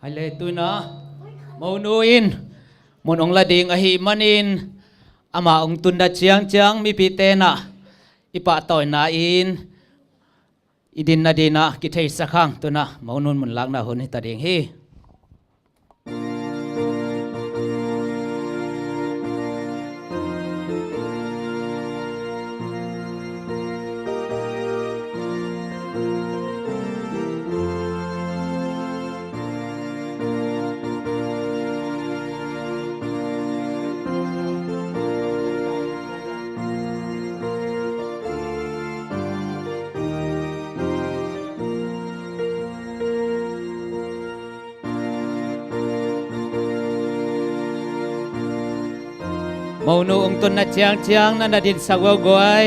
Hai le tu na mau nuin mon ong la ding a hi manin ama ong tun da chiang chiang mi pi te na ipa toy na in idin na dina ki thei sakhang tu na mau nun mun lak na hun hi ta ding hi mau nu ong tun na chiang chiang na din sagwa goai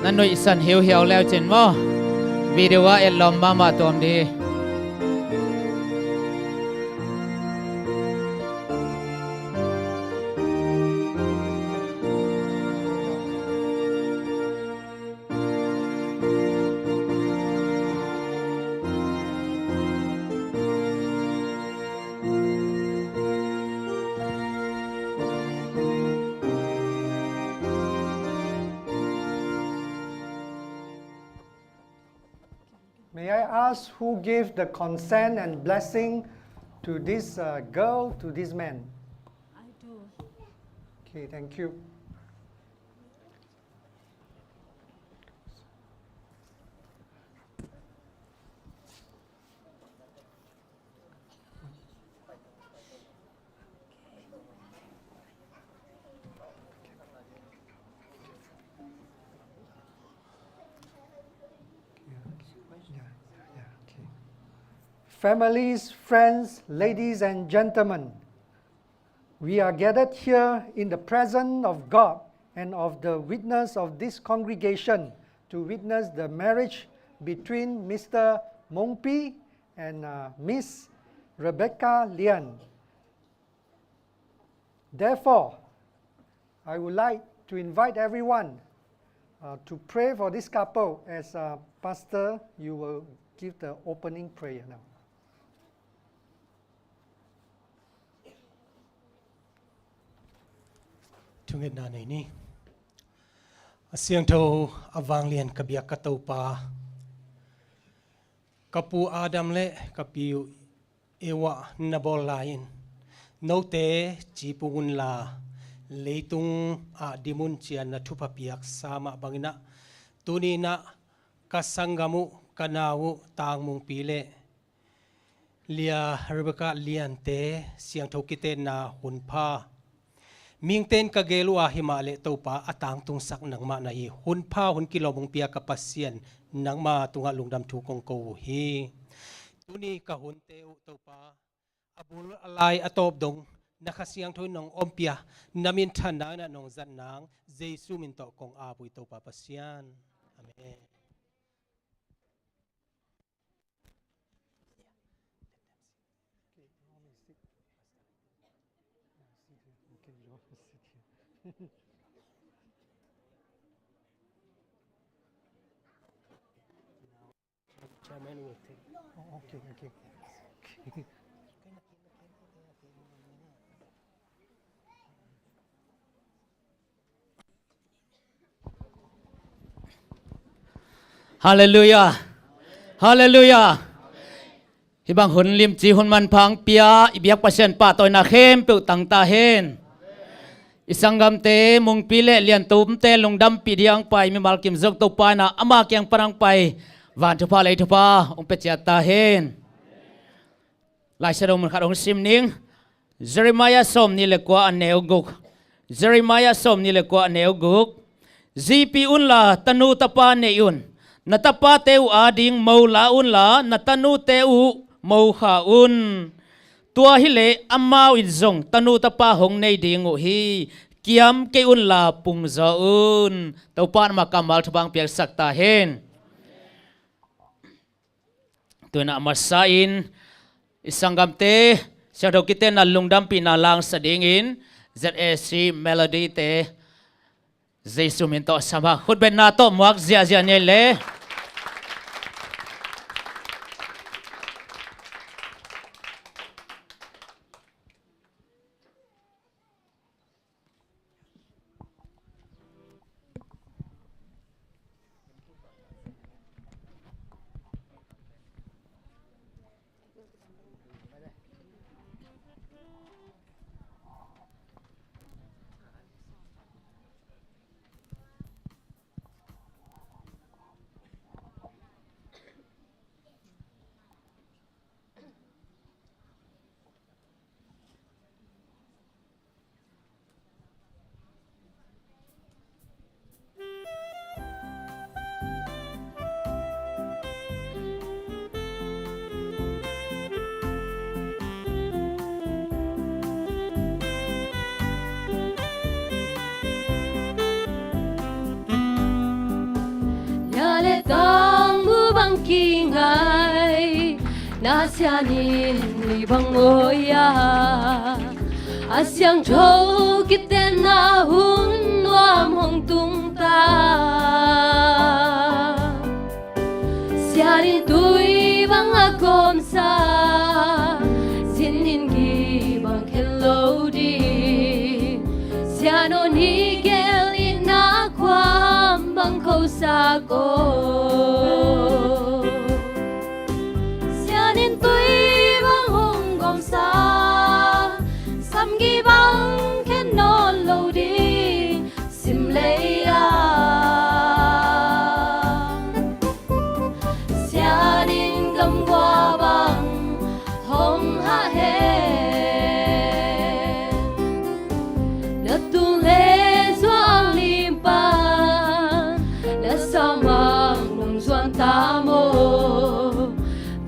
nan noi san hiu hiu leo chen mo video wa el lom ma tom di May I ask who gave the consent and blessing to this girl, to this man? I do. Okay, thank you. Families, friends, ladies and gentlemen, we are gathered here in the presence of God and of the witness of this congregation to witness the marriage between Mr. Mungpi and Miss Rebecca Lyan. Therefore, I would like to invite everyone to pray for this couple as Pastor, you will give the opening prayer now. Tungit na ni asyang to avang lian kabiak katau pa kapu Adam le kapiu ewa nabol lain no te chipungun la leitung a dimun chian na thupa piak sama bangina tuni na kasanggamu kanawu tang mung pile lia Rebecca Lyan te siang to kite na hunpa Mingten kagelu ahimale topa atang tungsak nang ma na hi hunpa hun kilomong pia kapasyan nang ma tunga lungdam tukong ko hi tuni ka hunte topa abul alai atop dong nakasiang thoi nong ompia namin thana na nong zan nang jesu min to kong abui topa pasyan amen. Chairman will take. Oh, okay. Hallelujah Hallelujah Hibang hun lim chi hun man phang pia ibiak pasien pa toy na khem pe tang ta hen Isanggam te mung pile lian tum te lungdam pi diang pai mi mal kim zok to pa na ama kyang parang pai van thu pa lei thu pa ong pe cha ta hen lai sa mun khat ong sim ning Jeremiah som ni le kwa aneu guk Jeremiah som ni le kwa aneu guk zipi un la tanu tapa ne yun na tapa teu ading mau la un la na tanu teu mau kha un tua hi le amau in zong tanu tapa hong nei ding hi kiam ke un la pung zo un to pan ma kamal thbang piak sakta hen tuna masain isanggam te sado kite na lungdam pinalang sa dingin ZSC melody te Giêsu min to sama khut ben na to muak zia zia ne le Kingai nasianin libang oya asyang chou kiten na hun nuam hong tung ta sianin tui bang akom sa sinin gi bang hello di siano ni gel ina kwam bang ko sa ko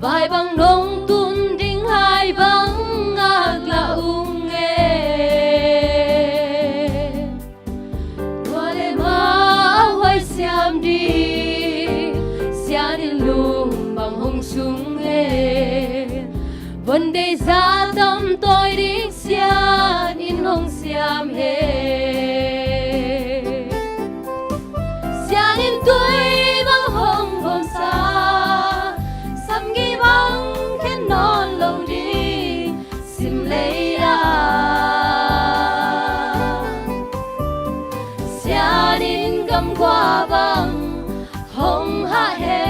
vai bang nong tun ding hai bang ag la ung e wale ma hoai siam di sian lum bang hong sung e vấn đề ra tâm tôi đi sian in hong siam he sian in tôi bang hong hong sa qua bằng hồng hạ hè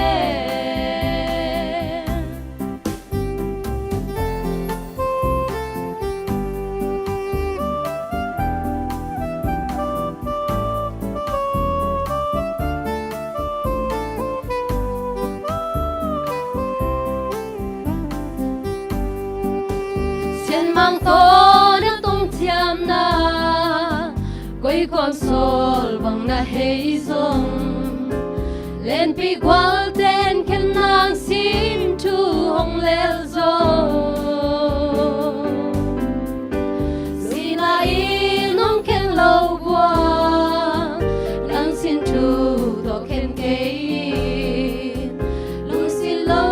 xiên mang to nước tung chiam na quay con sol bằng na hay zong lên pi qual ten ken nang sim tu hong lel zong sila in nong ken lo bua nang sin tu do ken ke lu si lo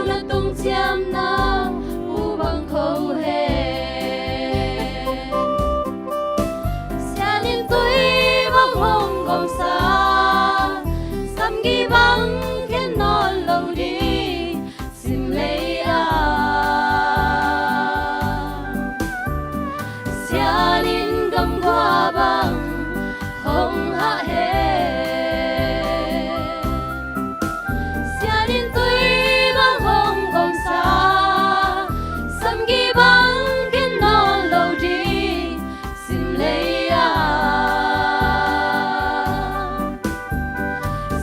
na tung chiam na u bang khâu he hong gom sa sam gi bang ken non lo di sim le a sianin gam qua bang hong ha he sianin tui bang hong gom sa sam gi bang ken non lo di sim le a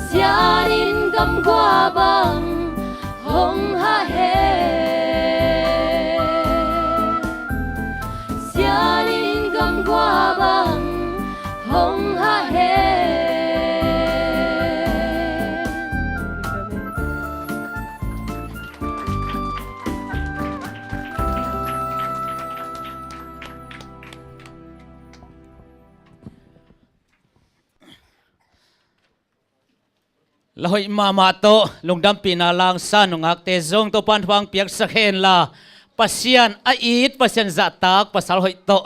sianin gam qua bang hong ha he sianin gam qua bang hong ha he Lahoi mama to lungdam pinalang sa nungak te zong to pan huang piak sakhen la pasian ait pasian zatak pasal hoi to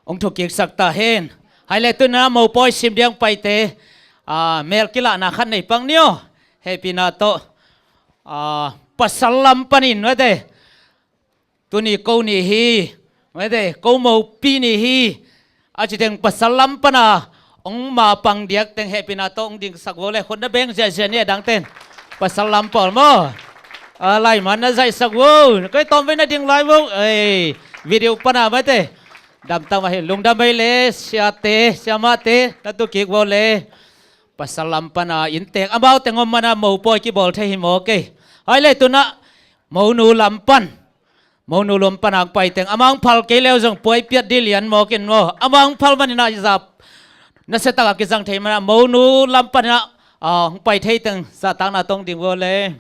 ong thokik sakta hen hai le tu na mo poi sim diang pai te mel kila na khan nei pang nio happy na to pasalam panin wa de tu ni ko ni hi wa de ko mo pi ni hi a chi teng pasalam pana ong ma pang diak teng happy na to ong ding sak wo le khon na beng ja ne dang ten pasalam pol mo lai man na zai sak wo cái tom với na ding lai wo ei video pana wa de đam tang wa lung đam bay le sia te sia ma te na tu ki wo le pasalam pana in tek about tengom mana mo poi ki bol the hi mo ke ai le tu na mo nu lampan mo nu lampan ak pai teng amang phal ke leo jong poi piat dilian mo kin mo amang phal man na zap na se ta ki jang thei mana mo nu lampan na pai thei teng sa tang na tong ding wo le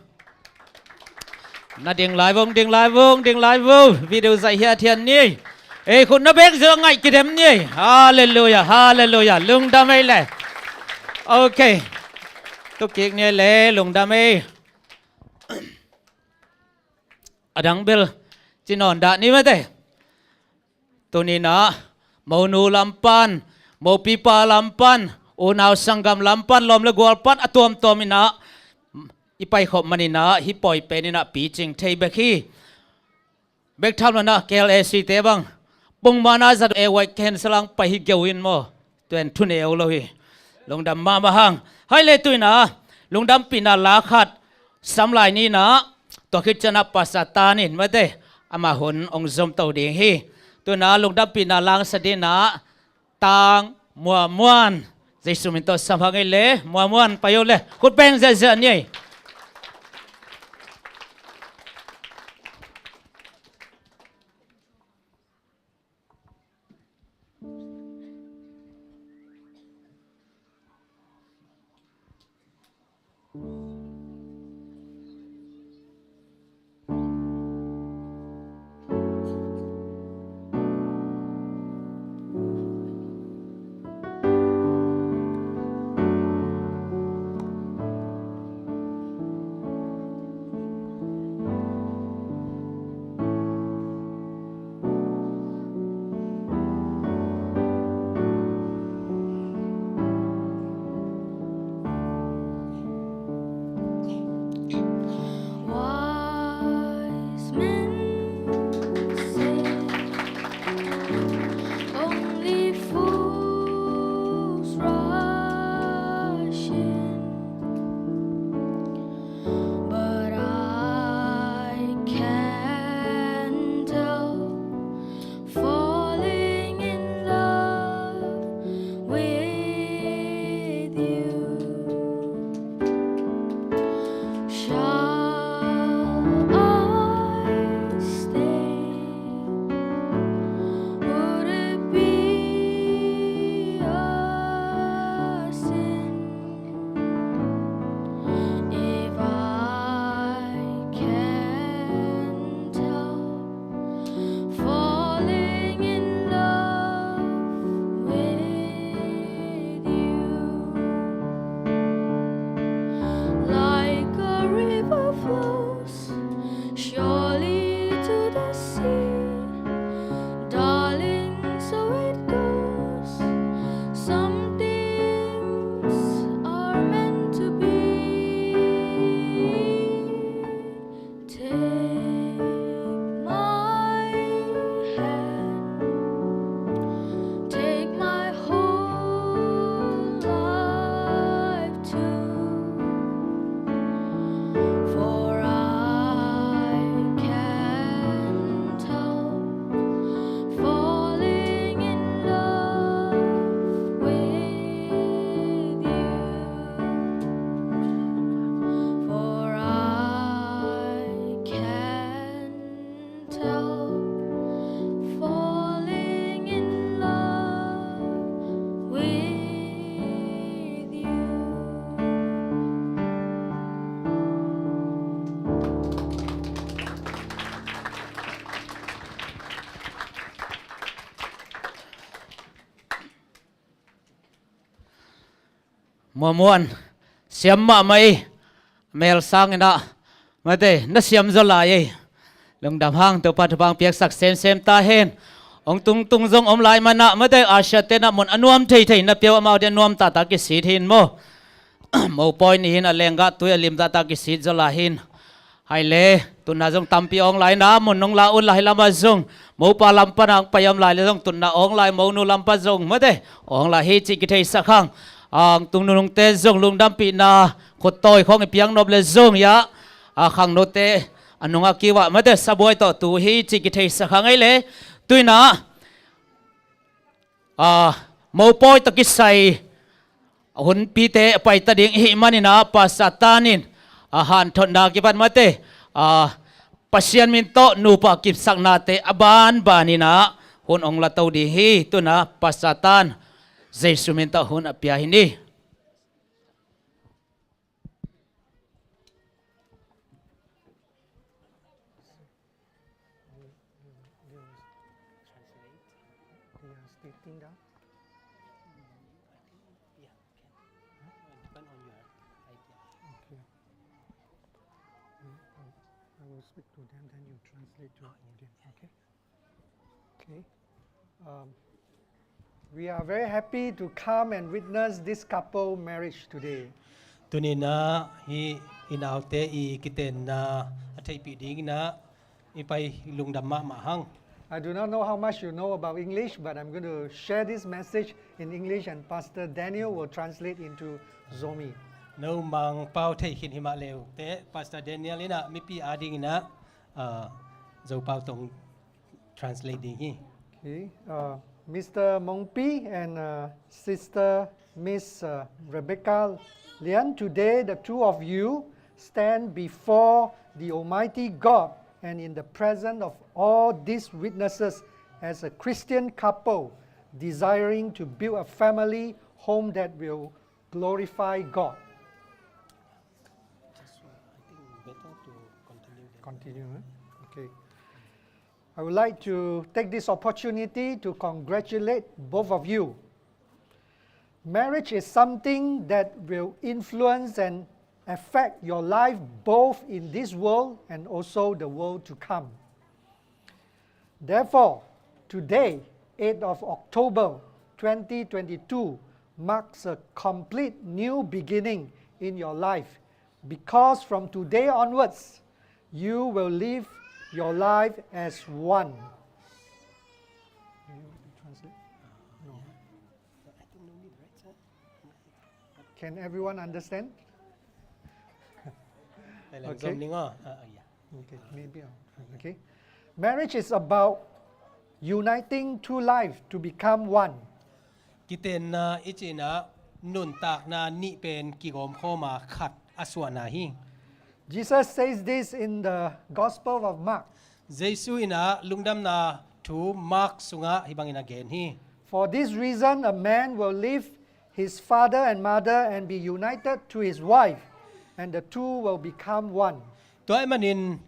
na ding lai vong video zai hia thian ni ei khun na bek zo ngai ki dem ni hallelujah lung da mai le okay tu kik ni le lung da mai adang bel chinon da ni ma te tu ni na mo nu lampan mo pipa lampan unaw sanggam lampan lom le gol pan atom tom ina ipai khop manina hi poi penina pi ching thei bekhi bek tham na KLAC te bang pung mana zat e wai ken salang pai hi gewin mo tuen thun e lo hi lungdam ma ma hang hai le tuina lungdam pina la khat samlai ni na to khit chana pasatanin ma te ama hun ong zom to ding hi tuina lungdam pina lang sadina tang muan jesu min to samhang le muan payo le khut beng za ni muan siam ma mai mel sang ina ma te na siam zo lai lung dam hang to pa bang piak sak sem ta hen ông tung zong om lai mana mà đây Asia tên là một anuam thầy na piao mau dia nuam ta cái sĩ hin mo mo point hin a lenga tu lim ta cái sĩ zo la hin hai le tu na zong tampi ong lai na mon nong la un lai lama zong mo pa lam pa nang payam lai le zong tu na ong lai mo nu lam pa zong mà đây ong la hi chi ki thei sa khang ang tung nung te zong lung dam pi na khot toy khong piang nob le zong ya a khang no te anunga kiwa mà đây saboi to tu hi chi ki thei sa khang ai le tui na mau poi ta kisai hun pi te pai ta ding hi manina pa satanin han thon na ki ban mate pasian min to nu pa kip sak na te aban banina hun ong la tau di hi tu na pa satan jesu min ta hun apia hi ni We are very happy to come and witness this couple marriage today. Tunina hi inaute I kiten na athai pi ding na ipai lungdamma ma hang. I do not know how much you know about English, but I'm going to share this message in English and Pastor Daniel will translate into Zomi. No mang pau thai khin hima leu te Pastor Daniel ina mi pi ading na zo pau tong translate ding hi. Okay. Mr. Mungpi and Sister Miss Rebecca Lyan, today the two of you stand before the Almighty God and in the presence of all these witnesses as a Christian couple desiring to build a family home that will glorify God. Continue. Okay. I would like to take this opportunity to congratulate both of you. Marriage is something that will influence and affect your life both in this world and also the world to come. Therefore, today, 8th of October 2022, marks a complete new beginning in your life because from today onwards, you will live your life as one. Can everyone understand? Okay. Okay, maybe. Okay. Marriage is about uniting two lives to become one. Kiten na ichina nun tak na ni pen kigom khoma khat aswana hi. Jesus says this in the Gospel of Mark. Jesu ina lungdam na thu Mark sunga hibang ina gen hi. For this reason, a man will leave his father and mother and be united to his wife, and the two will become one. Toy manin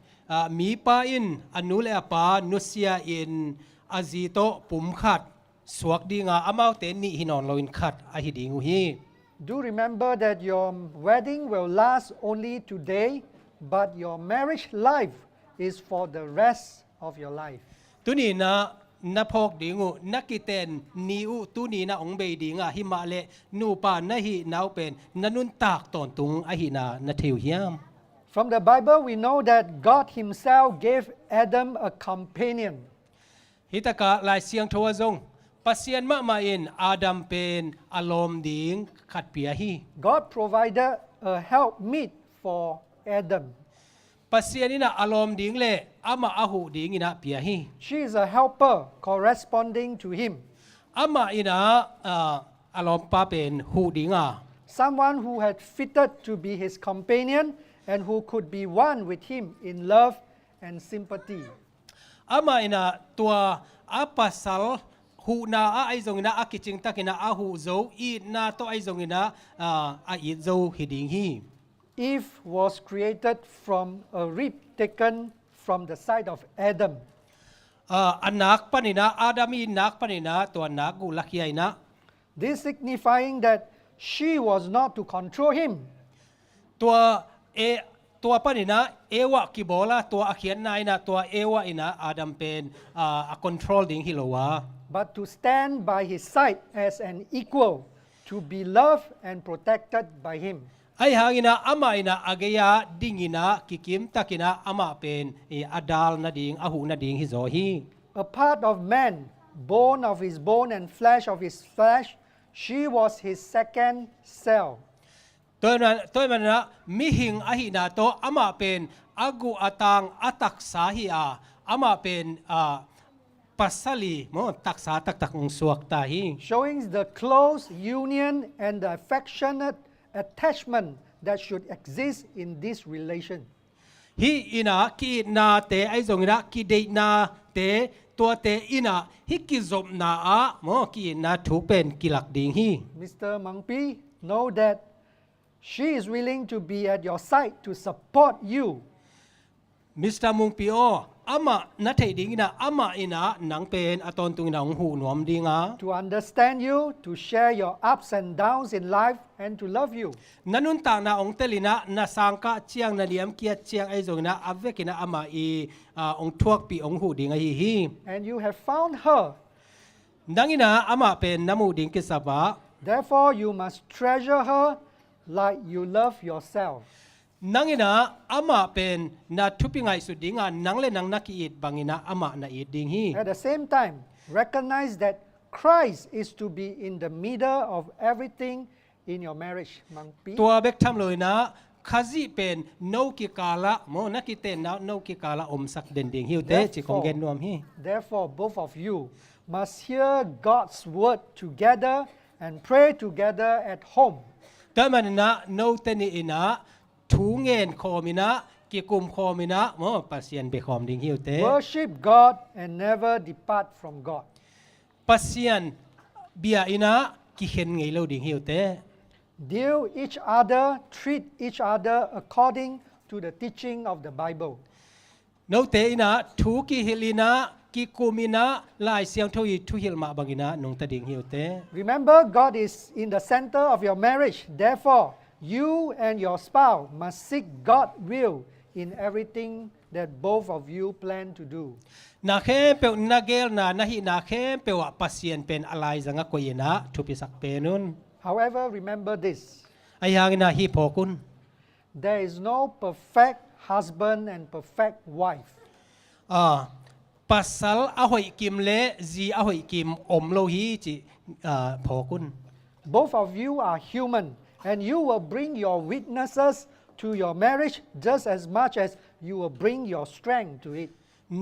mi pa in anu le apa nusia in azito pum khat suak dinga amau te ni hinon loin khat a hidingu hi. Do remember that your wedding will last only today, but your marriage life is for the rest of your life. Tuni na napok dingu nakiten niu tuni na ongbe dinga himale nu pa na hi nau pen nanun tak ton tung a hi na theu hiam. From the Bible, we know that God Himself gave Adam a companion. Hitaka lai siang thowa zong pasian ma ma in Adam pen alom ding khat pia hi. God provided a helpmeet for Adam. Pasian ina alom ding le ama ahu ding ina pia hi. She is a helper corresponding to him. Ama ina alom pa pen hu dinga. Someone who had fitted to be his companion and who could be one with him in love and sympathy. Ama ina tua apasal hu na a ai zong ina akiching takina ahu zo I na to ai zong ina a I zo hiding hi. Eve was created from a rib taken from the side of Adam. Anak panina Adami nak panina to anak gu lakiay na. This signifying that she was not to control him. Tua ตัวปนินะเอวะกิโบลาตัวอาเขียนนายนะตัวเอวะอินะอาดัมเป็นcontrol ดิ่งฮิโลวา but to stand by his side as an equal, to be loved and protected by him. ไอหางอินะอามาอินะอากยาดิ่งอินะกิกิมตักินะอามาเป็นอาดาลนาดิ่งอาหูนาดิ่งฮิโซฮี A part of man, bone of his bone and flesh of his flesh, she was his second cell. ตัวมันนะมิหิงอหินาโตอามาเป็นอากูอาตังอาตักสาหิอามาเป็นปัสสลีมอตักษาตักองสวกตาฮี showing the close union and the affectionate attachment that should exist in this relation. ฮีอินากีนาเตไอซงอินะกีเดนาเตตัวเตอินะฮิกิจบนามอกีนาถูกเป็นกิลักดิงฮี Mr. Mungpi, know that she is willing to be at your side to support you. มิสเตอร์มุงปิโออามานัทเทดิงอินะอามาอินะหนังเป็นอตอนตุงนะองหูหนวมดิงา To understand you, to share your ups and downs in life, and to love you. นันุนตางนาองเตลินะนาสังกะเจียงนาเลียมเกียเจียงไอซงนะอเวกินะอามาองทวกปีองหูดิงฮีฮี And you have found her. ดังอินะอามาเป็นน้ำมูดิงกิสบะ Therefore, you must treasure her like you love yourself. นังอินะอามาเป็นนาทุปิงไงสุดดิงานังเลนังนักอีดบางอินะอามานาอีดดิงฮี At the same time, recognize that Christ is to be in the middle of everything in your marriage. Mungpi. ตัวเบกทำเลยนะขจิเป็นโนกิกาละโมนักกิเตนนะโนกิกาละอมสักเด่นดิงฮิวเตจิคงเกนนวมฮี Therefore, both of you must hear God's word together and pray together at home. แต่มันนะโนเตนีอินะทูเงินคอมินะกิกุมคอมินะโมปัสยันเบคอมดิงฮิวเต Worship God and never depart from God. ปัสยันเบียอินะกิเห็นไงเราดิงฮิวเต Deal each other, treat each other according to the teaching of the Bible. โนเตอินะทูกิฮิลินะกิกุมินะลายเสียงทุยทุฮิลมาบังอินะนงตะดิงฮิวเต Remember, God is in the center of your marriage. Therefore, you and your spouse must seek God's will in everything that both of you plan to do. นาเข้มเปวนาเกลนาหินาเข้มเปวปัสยันเป็นอะไรสังกวยนะทุปิสักเปนุน However, remember this. ไอยังนะฮิพอกุน There is no perfect husband and perfect wife. ปัสสัลอหอยกิมเลจีอหอยกิมอมโลหีจิพอกุน Both of you are human, and you will bring your weaknesses to your marriage just as much as you will bring your strength to it.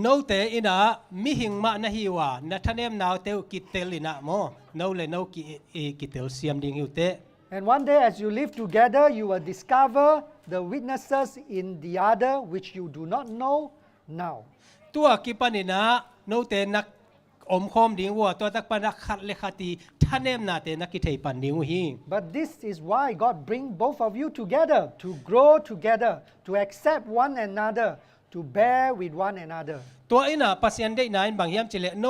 โนเตอินะมิหิงมานะฮิวานะทะเนมนาวเตวกิเตลินะโมโนเลโนกิเตลเซียมดิงฮิวเต And one day, as you live together, you will discover the weaknesses in the other which you do not know now. ตัวกิปานินะโนเตนักอมคอมดิงวัวตัวตักปานักขัดเลขตีทะเนมนาเตนักกิเทปันดิงฮี But this is why God bring both of you together, to grow together, to accept one another, to bear with one another. ตัวอินะปัสยันได้นายบางยามจิเลโน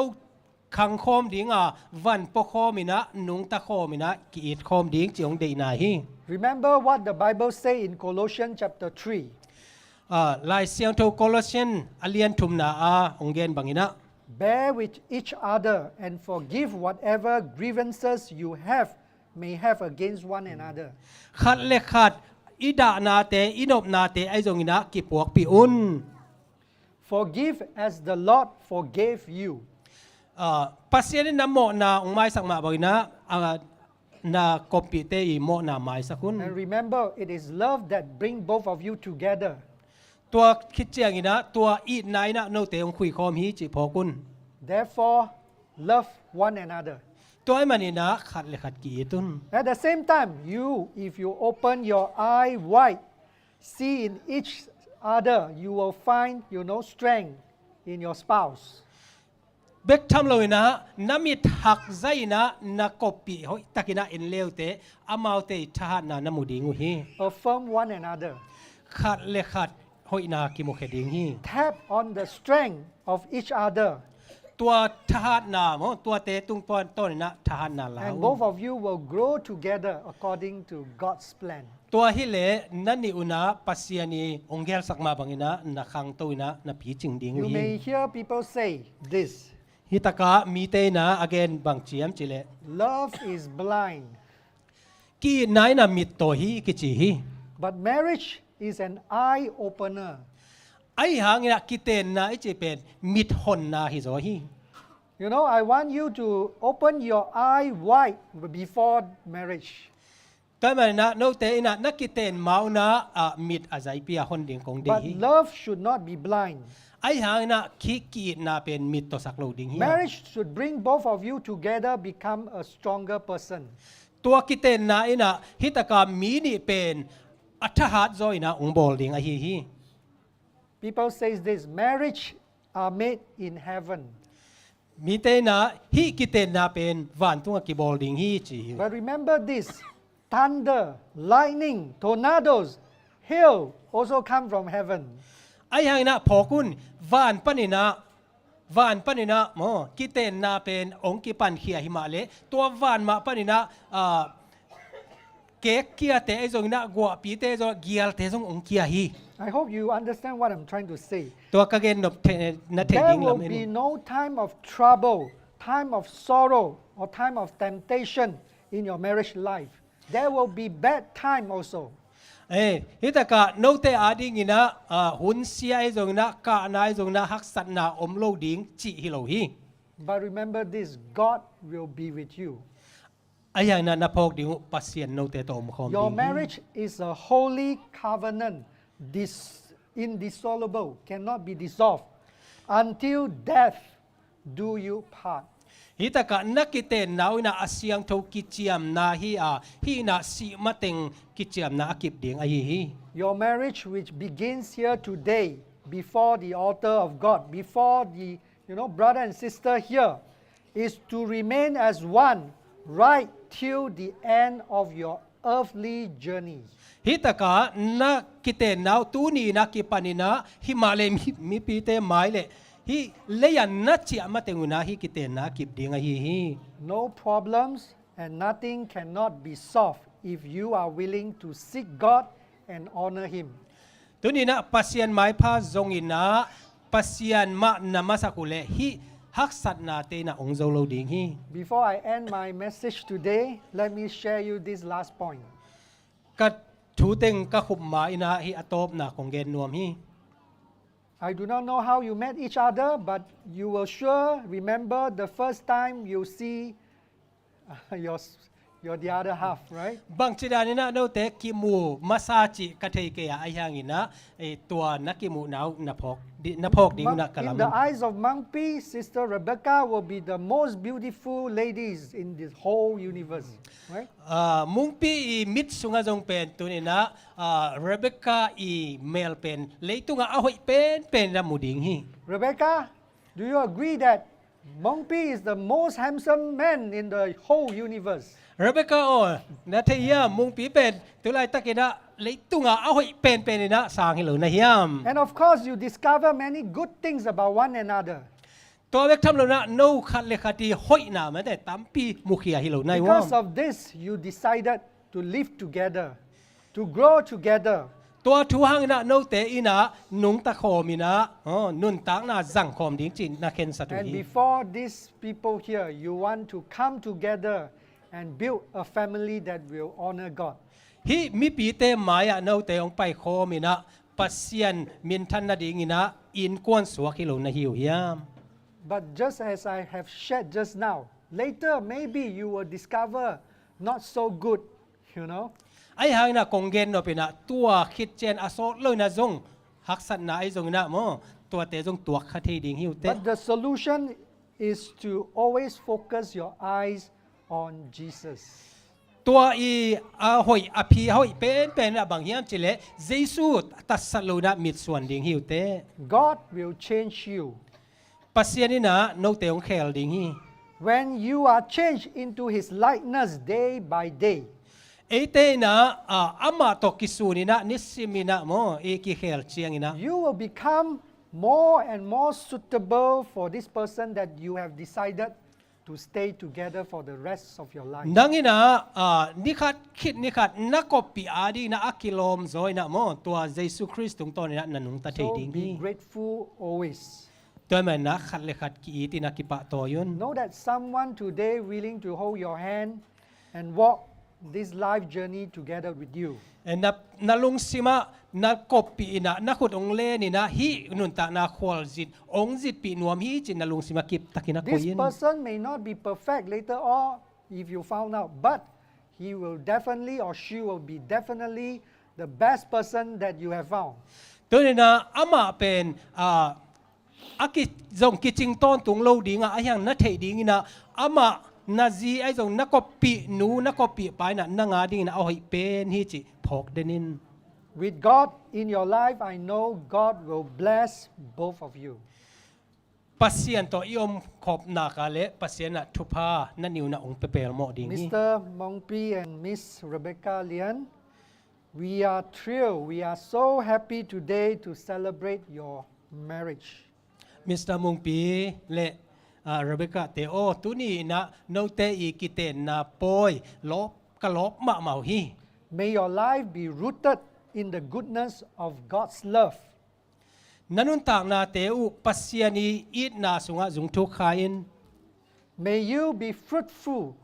ขังคอมดิงวันปคอมินะนุงตะคอมินะกีดคอมดิงจิองได้นายฮี Remember what the Bible say in Colossians chapter 3. ลายเสียงโทโคลอสเซนอเลียนทุมนาองเกนบางอินะ Bear with each other and forgive whatever grievances you may have against one another. ขัดเลขัดอิดานาเตอินบนาเตไอจงอินะกิปวกปีอุน Forgive as the Lord forgave you. ปัสยันน้ำโมนาองไม้สักมาบางอินะนากบปีเตอีโมนาไม้สักคุณ And remember, it is love that bring both of you together. ตัวคิดเจียงอินะตัวอีนายนะโนเตองคุยคอมฮีจิพอกุน Therefore, love one another. ตัวไอ้มันอินะขัดเลขัดกีตุน At the same time, if you open your eye wide, see in each other, you will find, strength in your spouse. เบกทำเลยนะน้ำมีหักใจนะนักกบปีเฮ้ยตะกินะเอ็นเลวเตอามาเตทหารนะน้ำมูดิงูฮี Affirm one another. ขัดเลขัดเฮ้ยนากิโมเคดิงฮี Tap on the strength of each other. ตัวทหารนาโมตัวเตตุงปอนต้นนะทหารนาลาว And both of you will grow together according to God's plan. ตัวฮิเลนั่นนี่อุณาปัสยานีองเกลสักมาบังอินะนักขังตัวนะนับผีจิงดิ่ง You may hear people say this: ฮิตากะมีเตนะ again บางเจียมจิเล love is blind, กีนายนะมิตโตฮีกิจิฮี but marriage is an eye opener. ไอ้หางนะกิเตนนะไอ้เจเป็นมิตรหนนะฮิโซฮี You know, I want you to open your eye wide before marriage. แต่มันนะโนเตนะนักกิเตนเมานะมิตรอาศัยเปียหนดิ่งของดี But love should not be blind. ไอ้หางนะคิกีนะเป็นมิตรต่อสักโลดิ่งฮี Marriage should bring both of you together, become a stronger person. ตัวกิเตนนะไอ้นะฮิตากามีนี่เป็นอัฐหัดจอยนะองบอลดิ่งไอ้ฮี People say this: marriage are made in heaven. มีเตนะฮิกิเตนะเป็นวันตุงกิบอลดิ่งฮีจี But remember this: thunder, lightning, tornadoes, hail also come from heaven. ไอ้ยังนะพอคุณวานปนินะโมกิเตนนาเป็นองค์กิปันเขียหิมาเลตัววานมาปนินะเก๊กเกียเตไอจงนะกัวปีเตจงเกียลเตจงองค์เกียฮี I hope you understand what I'm trying to say. ตัวกะเกนนบนัเท There ดิงลำ will เอ็น be no time of trouble, time of sorrow, or time of temptation in your marriage life. There will be bad time also. ฮิตากะโนเตอาดิงินะหุนเสียไอจงนะกะนายจงนะฮักสันนาอมโลดิงจิฮิโลฮี But remember this: God will be with you. ไอ้ยังนะพอกดิงปัสเซียนโนเตตอมคอม Your marriage is a holy covenant, indissoluble, cannot be dissolved until death do you part. ฮิตากะนักกิเตนนาวนะอาเซียงโทกิจยมนาฮีนะสิมาเต็งกิจยมนาอากิบเดียงไอฮี Your marriage, which begins here today, before the altar of God, before the brother and sister here, is to remain as one right till the end of your earthly journey. ฮิตากะนักกิเตนนาวตูนีนักกิปานินะฮิมาเลมีปีเตไม้เลฮีเลยันนัดเจียมาเต็งอุนาฮิกิเตนนากิบเดียงไอฮี No problems and nothing cannot be solved if you are willing to seek God and honor Him. ตัวนี้นะปัสยันไม้พาจงอินะปัสยันมานามาสักุเลฮิฮักสัตนาเตนะองโซโลดิงฮี Before I end my message today, let me share you this last point. กัดถูเต็งกะขุบมาอินะฮิอตอบนาของเกนนวมฮี I do not know how you met each other, but you will sure remember the first time you see your the other half, right? บางจิดานี่นะโนเตกิมูมาซาจิกะเทเกยไอยังอินะตัวนักกิมูนาวนาพอกดิงนะกะลา In ม the eyes of Mungpi, Sister Rebecca will be the most beautiful ladies in this whole universe, right? มุงปีมิดสุงาจงเป็นตัวนี้นะเรเบคก้าอีเมลเป็นเลยตุงเอาให้เป็นระมูดิงฮี Rebecca, do you agree that Mungpi is the most handsome man in the whole universe? เรเบคก้าโอ้นาเทียมุงปีเป็นตัวไรตะกินะเลยตุงเอาให้เป็นนะสร้างให้เหลือนะเฮียม And of course, you discover many good things about one another. ตัวเวกทำแล้วนะโน้ขัดเลขาดีห้อยหนามันแต่ตั้มปีมุขยาให้เหลือในว่า Because of this, you decided to live together, to grow together. ตัวทูหังนะโนเตอีนะนุงตะโคมินะนุนตังนะจังคอมดิ้งจินนะเคนสัตุ And ฮี before these people here, you want to come together and build a family that will honor God. ฮิมีปีเตมายะโนเตองไปโคมินะปัสยันมินทันนาดิงินะอินกวนสวกฮิโลนะฮิวฮิม But just as I have shared just now, later maybe you will discover not so good, you know. ไอ้หางนะกงเกนโนเป็นนะตัวคิดเจนอโซเลยนะจงฮักสันนะไอ้จงนะโมตัวเตจงตัวคาเทดิงฮิวเต But the solution is to always focus your eyes on Jesus. ตัวอีหอยอภิหอยเป็นบางอย่างจิเลเยซูตัดสโลนะมิดส่วนดิงฮิวเต God will change you. ปัสยันนี่นะโนเตองเคลดิงฮี When you are changed into His likeness day by day. เอเตนะอามาตกิสูนี่นะนิสิมินะโมเอกิเคลเชียงนะ You will become more and more suitable for this person that you have decided to stay together for the rest of your life. Nangina nikat kit nikat nakopi adi na akilom zoi na mo tua Jesu Christ tung ton na nanung ta thei So ding be hi grateful always. toi man na khat le khat ki ti na ki pa to yun Know that someone today willing to hold your hand and walk this life journey together with you. en na lung sima na kopi na na khut ong le ni na hi nun ta na khwal zit ong zit pi nuam hi chin na lung sima kip takina ko This yin person may not be perfect later on if you found out, but he will definitely or she will be definitely the best person that you have found. toi na ama pen aki zong ki ching ton tung lo ding a yang na thei ding ina ama na zi ai zong na kopi nu na kopi pai na nga ding na oi pen hi chi phok denin With God in your life, I know God will bless both of you. pasien to iom khop na ka le pasien na thupa na niu na ong pe pel mo ding hi Mr. Mungpi and Miss Rebecca Lyan, we are thrilled. We are so happy today to celebrate your marriage. Mr. Mungpi le Rebecca te o tu ni na no te I kiten na poi lop ka lop ma mau hi May your life be rooted in the goodness of God's love. nanun tak na te u pasiani it na sunga zung thu khain May you be fruitful,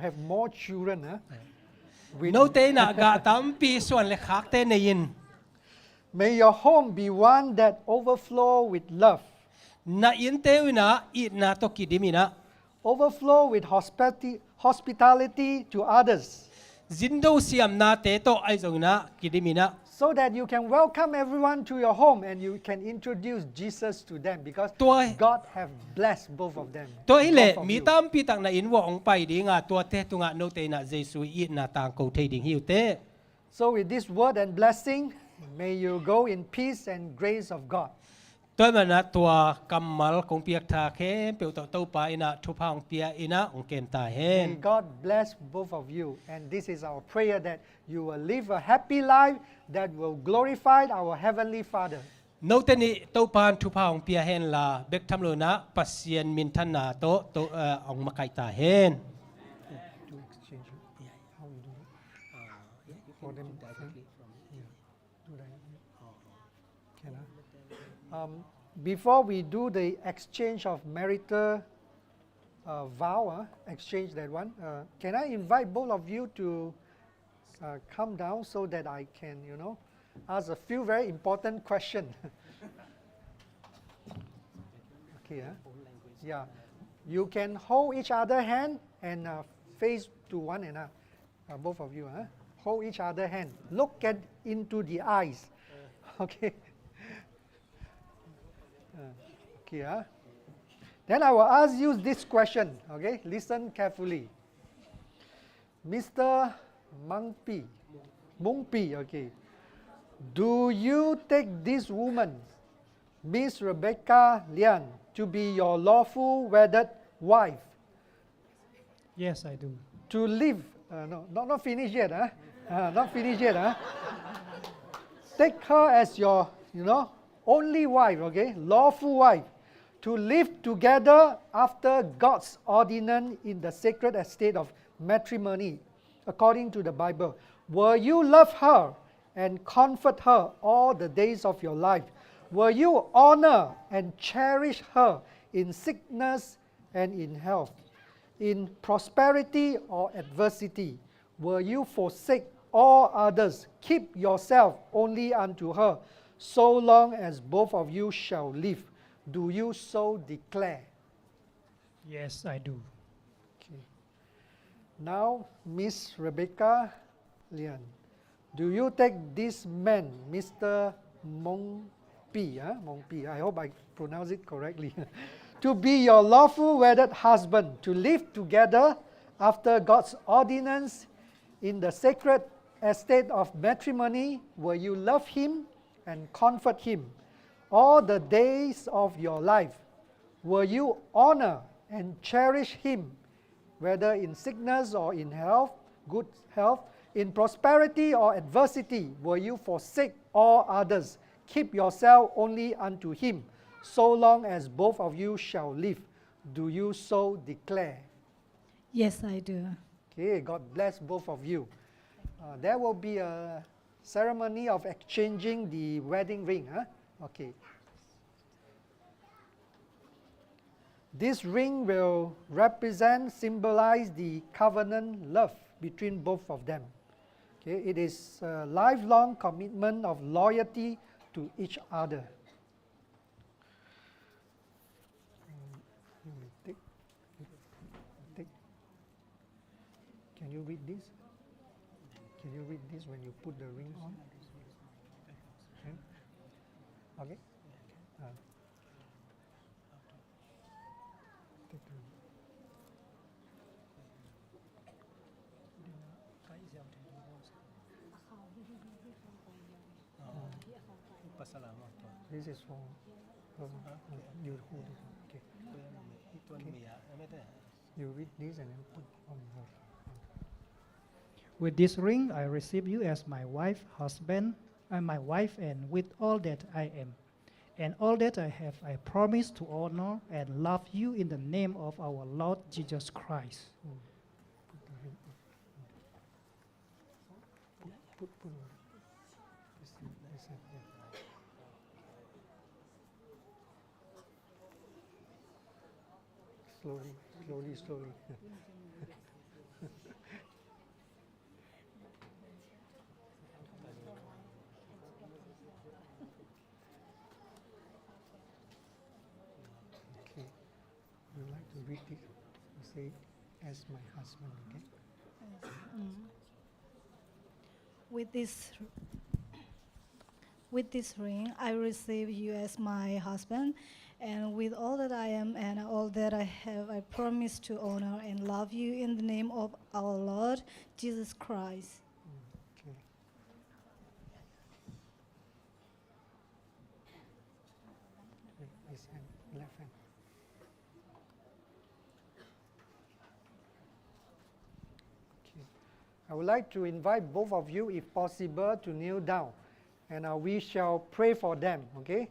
have more children. With- no te na ga tam pi suan le khak te ne yin May your home be one that overflow with love, na in te na it na to kidimina overflow with hospitality to others, zindo siam na te to ai zong na kidimina so that you can welcome everyone to your home and you can introduce Jesus to them because Toi- God have blessed both of them. to ile both of mi you. tam pi tak na in wo ong pai ding a to te tu nga no te na jesu it na tang ko thei ding hiu te So with this word and blessing, may you go in peace and grace of God. toi ma na tua kamal kong piak tha khe pe to pa ina thu phang pia ina ong ken ta May hen God bless both of you. And this is our prayer that you will live a happy life that will glorify our Heavenly Father. no te ni to pan thu phang pia hen la bek tham lo na pasien min than na to ong makai ta hen To exchange. How you do it? For them. Do that. Can I? Before we do the exchange of marital vow, exchange that one, can I invite both of you to come down so that I can, ask a few very important questions. Okay, yeah. You can hold each other hand and face to one another, both of you. Hold each other hand. Look into the eyes. Okay. Okay. Then I will ask you this question. Okay. Listen carefully. Mr. Mungpi. Okay. Do you take this woman, Miss Rebecca Lyan, to be your lawful wedded wife? Yes, I do. To live, no, not finished yet, not finished yet, Take her as your, only wife, okay, lawful wife, to live together after God's ordinance in the sacred estate of matrimony, according to the Bible. Will you love her and comfort her all the days of your life? Will you honor and cherish her in sickness and in health? In prosperity or adversity, will you forsake all others? Keep yourself only unto her, so long as both of you shall live. Do you so declare? Yes, I do. Okay. Now, Miss Rebecca Lyan, do you take this man, Mr. Mungpi, I hope I pronounce it correctly, to be your lawful wedded husband, to live together after God's ordinance in the sacred estate of matrimony? Will you love him and comfort him all the days of your life? Will you honor and cherish him, whether in sickness or in health, good health, in prosperity or adversity? Will you forsake all others? keep yourself only unto him, so long as both of you shall live. Do you so declare? Yes, I do. Okay, God bless both of you. There will be a ceremony of exchanging the wedding ring. Huh? Okay. This ring will symbolize the covenant love between both of them. Okay, it is a lifelong commitment of loyalty to each other. Can you read this? Can you read this when you put the ring on? Okay. This is for you hold it. Okay. You read this and then put on your. With this ring, I receive you as my wife, my wife, and with all that I am. And all that I have, I promise to honor and love you in the name of our Lord Jesus Christ. Put the ring on. Put on. This is, yeah. Slowly. Okay. Would you like to read it? You say, as my husband, okay? With this ring, I receive you as my husband, and with all that I am and all that I have, I promise to honor and love you in the name of our Lord Jesus Christ. Okay. This hand, left hand. Okay. I would like to invite both of you, if possible, to kneel down, and we shall pray for them. Okay?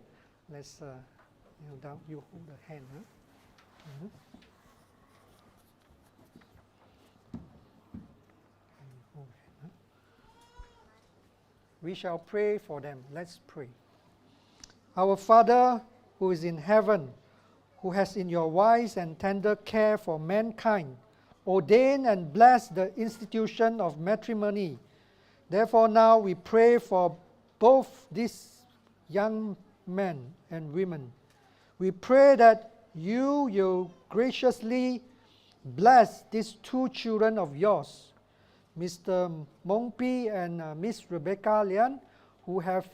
Let's kneel down. You hold the hand. Huh? Hold hand, huh? We shall pray for them. Let's pray. Our Father who is in heaven, who has in your wise and tender care for mankind ordained and blessed the institution of matrimony. Therefore now we pray for both these young men and women. We pray that you will graciously bless these two children of yours, Mr. Mungpi and Miss Rebecca Lyan, who have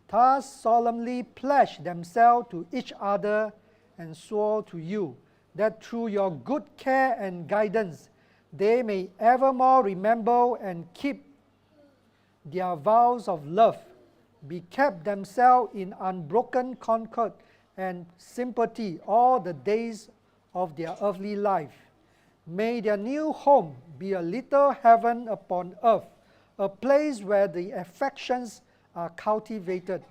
thus solemnly pledged themselves to each other and swore to you that through your good care and guidance, they may evermore remember and keep their vows of love, be kept themselves in unbroken concord and sympathy all the days of their earthly life. May their new home be a little heaven upon earth, a place where the affections are cultivated.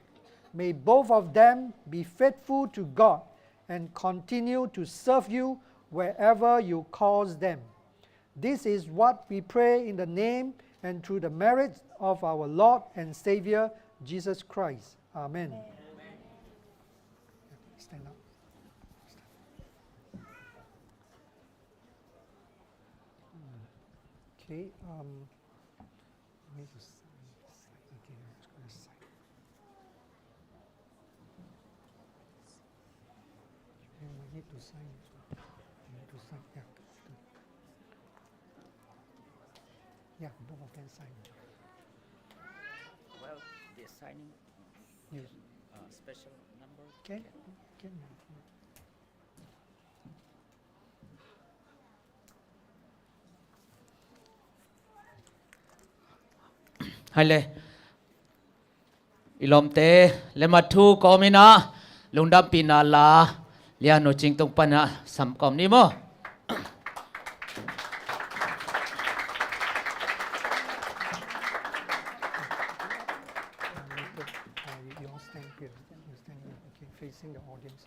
May both of them be faithful to God and continue to serve you wherever you cause them. This is what we pray in the name and through the merit of our Lord and Savior, Jesus Christ. Amen. Amen. Stand up. Okay. I need to sign. Okay, I'm just going to sign. I need to sign. I need to sign. Yeah. Yeah, both of them sign. Well, the signing Yes. special number. Can. Hai le ilom te le mathu komina lungdam pinala Lyan no ching tong pana sam kom ni mo. Yours facing the audience.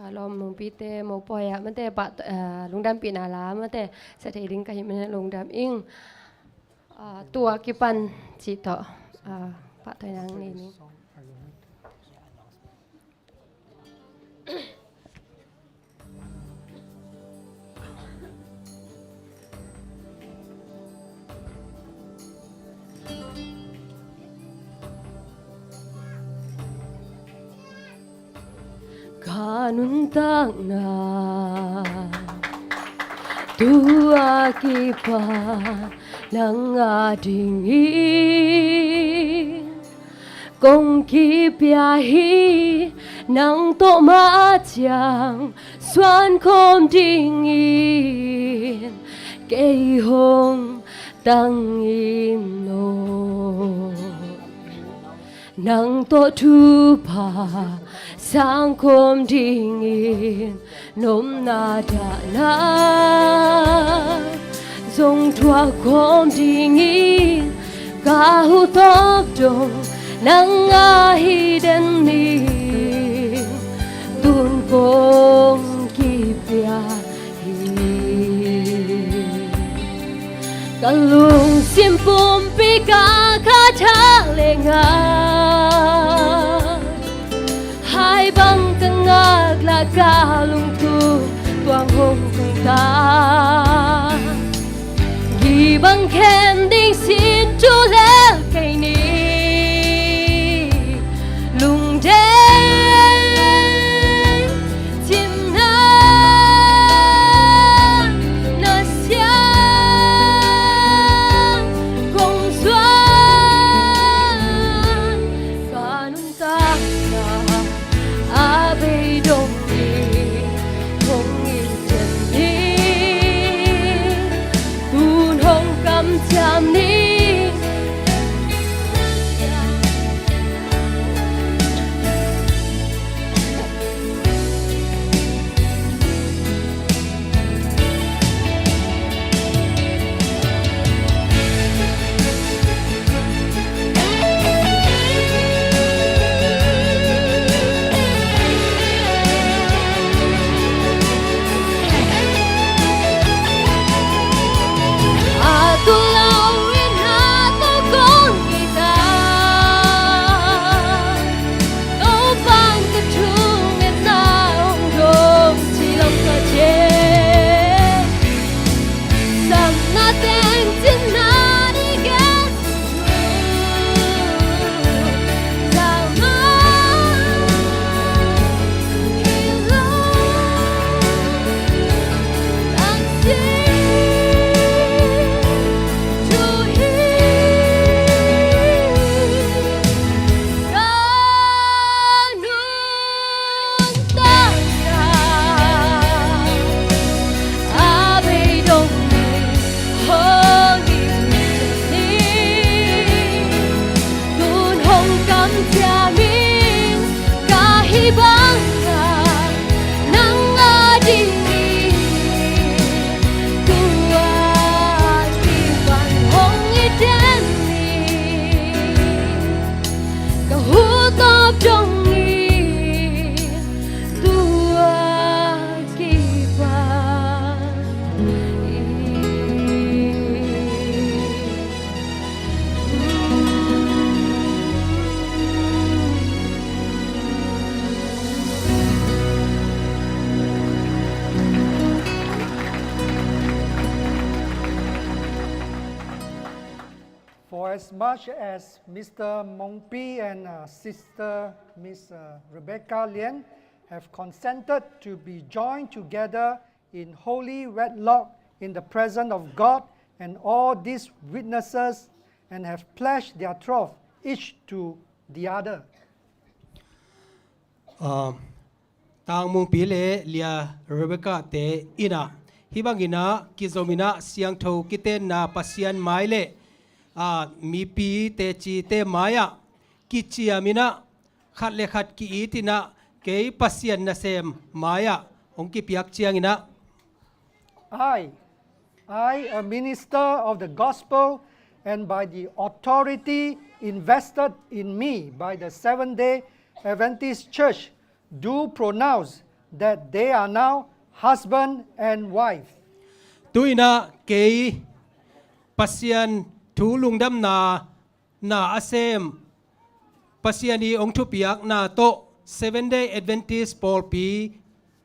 Lom Mungpi te mo poya mate pa lungdam pinala mate sa trading kahi men lungdam ing tua kipan cito pa toy nang ni. Kanun tak na tua kipa nang ading kong kipiahi nang to ma chiang xuan khom dingin kei hong tang in no nang to tu pa sang khom dingin nom na da na dong thua khom dingin ka hu top dong nang a hi den ni tun kong ki pia hi ka lung sim pum pi ka kha cha le nga hai bang ka ngak la ka lung tu tuang hong kong ta gi bang khen ding xin chu le kai ni lung de chim na na sia kong xuan ka nung ta a bay đông đi không yên chân đi tuôn hồng cầm chạm đi For as much as Mr. Mungpi and Sister Miss Rebecca Lyan have consented to be joined together in holy wedlock in the presence of God and all these witnesses and have pledged their troth each to the other. Tang Mungpi le lia Rebecca te ina hibangina kizomina siang tho kiten na pasian mai le mi pi te chi te maya กิจยามินะขัดเลขัดกีอีตินะเกยปัสยันนะเซมมายะองกิเปียกเจียงอินะ I, a minister of the gospel, and by the authority invested in me by the Seventh-day Adventist Church, do pronounce that they are now husband and wife. ตุยนะเกยปัสยันทูลุงดำนาอาเซมปัสยันีองทุเปียกนาโต Seventh-day Adventist ปอลปี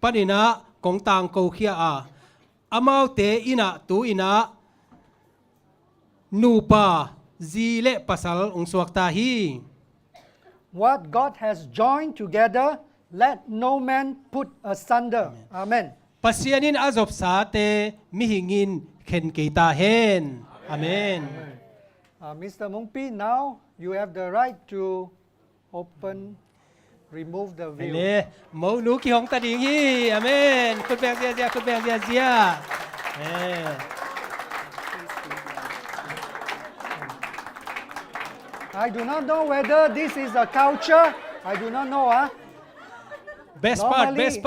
ปนินะกงต่างโกเคียอาอามาวเตอินะตูอินะนูปาจีเลปัสลองสวกตาฮี What God has joined together, let no man put asunder. Amen. ปัสยานินอาจบสาเตมิหิงินเข็นเกตาเฮนอาเมน Mr. Mungpi, now you have the right to remove the เล veil. มอนูกี่ของตาดิงฮีอาเมนคุณแบงเจียคุณแบงเจียI do not know whether this is a culture. I do not know. best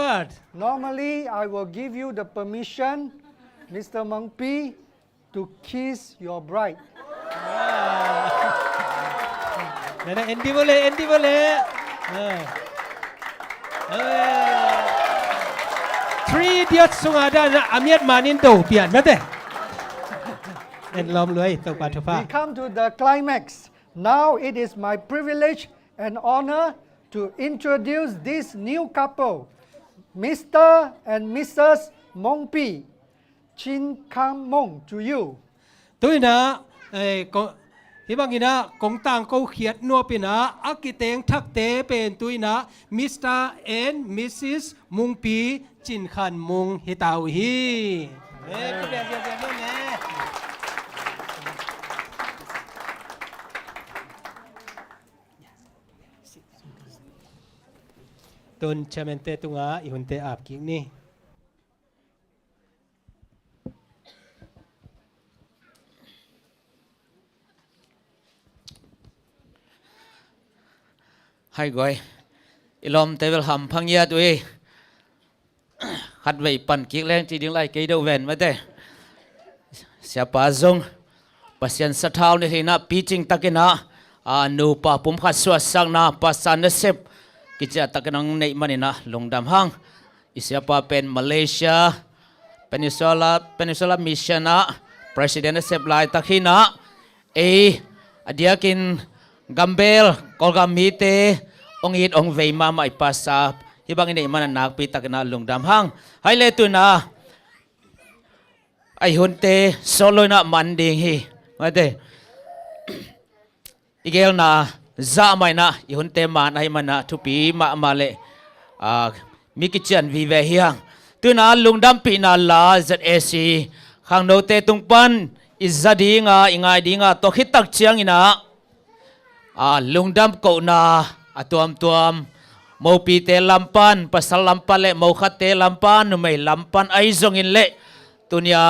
part Normally, I will give you the permission, Mr. Mungpi, to kiss your bride. นั่นเอ็นดิโบเลthree idiots สุงอาดานะอามีดมานินโตเปียนนะเต้เอ็นลอมเลยตกปาทุฟ้า We come to the climax. Now it is my privilege and honor to introduce this new couple, Mr. and Mrs. Mungpi. Chin Kam Mong to you. ตุยนะก็ที่บางทีนะกงต่างเขาเขียนนัวปีนะอักกิเตงทักเตเป็นตุยนะมิสเตอร์แอนด์มิสซิสมุงปีจินขันมุงฮิตาวฮีก็เรียกแม่ตุนเชเมนเตตุงาอีหุนเตอาบกิงนี่ให้ก่อยอิลอมเตวิลหำพังยาตัวเองขัดไว้ปั่นกิ๊กแรงจีดิ้งไล่เกยเดเวนมาเต้เสียป่าจงปัสยันสะท้าวในที่น่ะปีจิงตะกินะนูป่าปุ่มขัดสวดสังนาปัสสันเนเซบกิจตะกินังในมันนี่นะลงดำห้างอิเสียป่าเป็นมาเลเซียPeninsula Mission นะ President เซบไลตะกินะอเดียกินกัมเบลกอลกามีเตองอิดองเวมาไม่ปัสสาฮิบังอินมันนักปีตะกินะลงดำห้างให้เลตุนะไอหุ่นเตโซโลนะมันดิงฮีมาเตอีเกลนะจะไม่นะไอหุ่นเตมันให้มันนะทุปีมาเลมีกิจการวิเวเฮียงตัวนะลุงดำปีนาลาจัดเอซีข้างโนเตตุงปันอิจดีงาอิงไงดีงาตกฮิตักเชียงอินะลุงดำเกานาตัวมโมปีเตลัมปันปัสลัมปันเละโมขัดเตลัมปันไม่ลัมปันไอซงอินเละตุนยา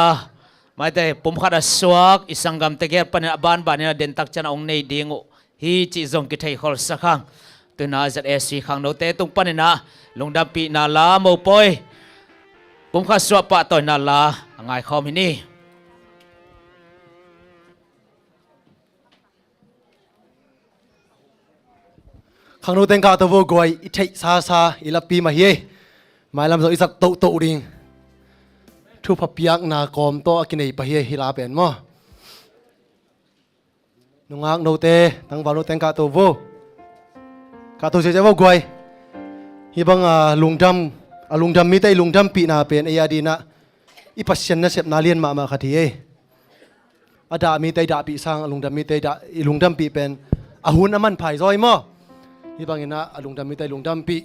ไม่ได้ผมขัดสวกอิสังกัมเตเกปันบ้านเนี่ยเดินตักจันองในดิงฮีจิซงกิเทยฮอลสักครั้งตุนาจัดเอซีข้างโนเตตุงปันนะลุงดำปีนาลาโมปอยผมขัดสวกปะต่อยนาลาไงคอมินี่ข้างโน้นเต็งกาตัวกวยอิเทซาอิลปีมาเฮมาลำสอิสักโตริงทุบพยักนากอมโตกินไอปะเฮฮิลาเป็นมั้งนุ่งอักโนเตตั้งวานุเต็งกาตัวกาตัวเสียใจว่ากวยฮิบังลุงดำมีแต่ลุงดำปีนาเป็นไอยาดีนะอีปัสยันนะเสพนาเลียนมาขัดเฮอาดามีแต่ดาปีสังลุงดำมีแต่ดาลุงดำปีเป็นอาหุนน้ำมันไผ่ซอยมั้งที่บางอย่างนะลุงดำมีแต่ลุงดำปี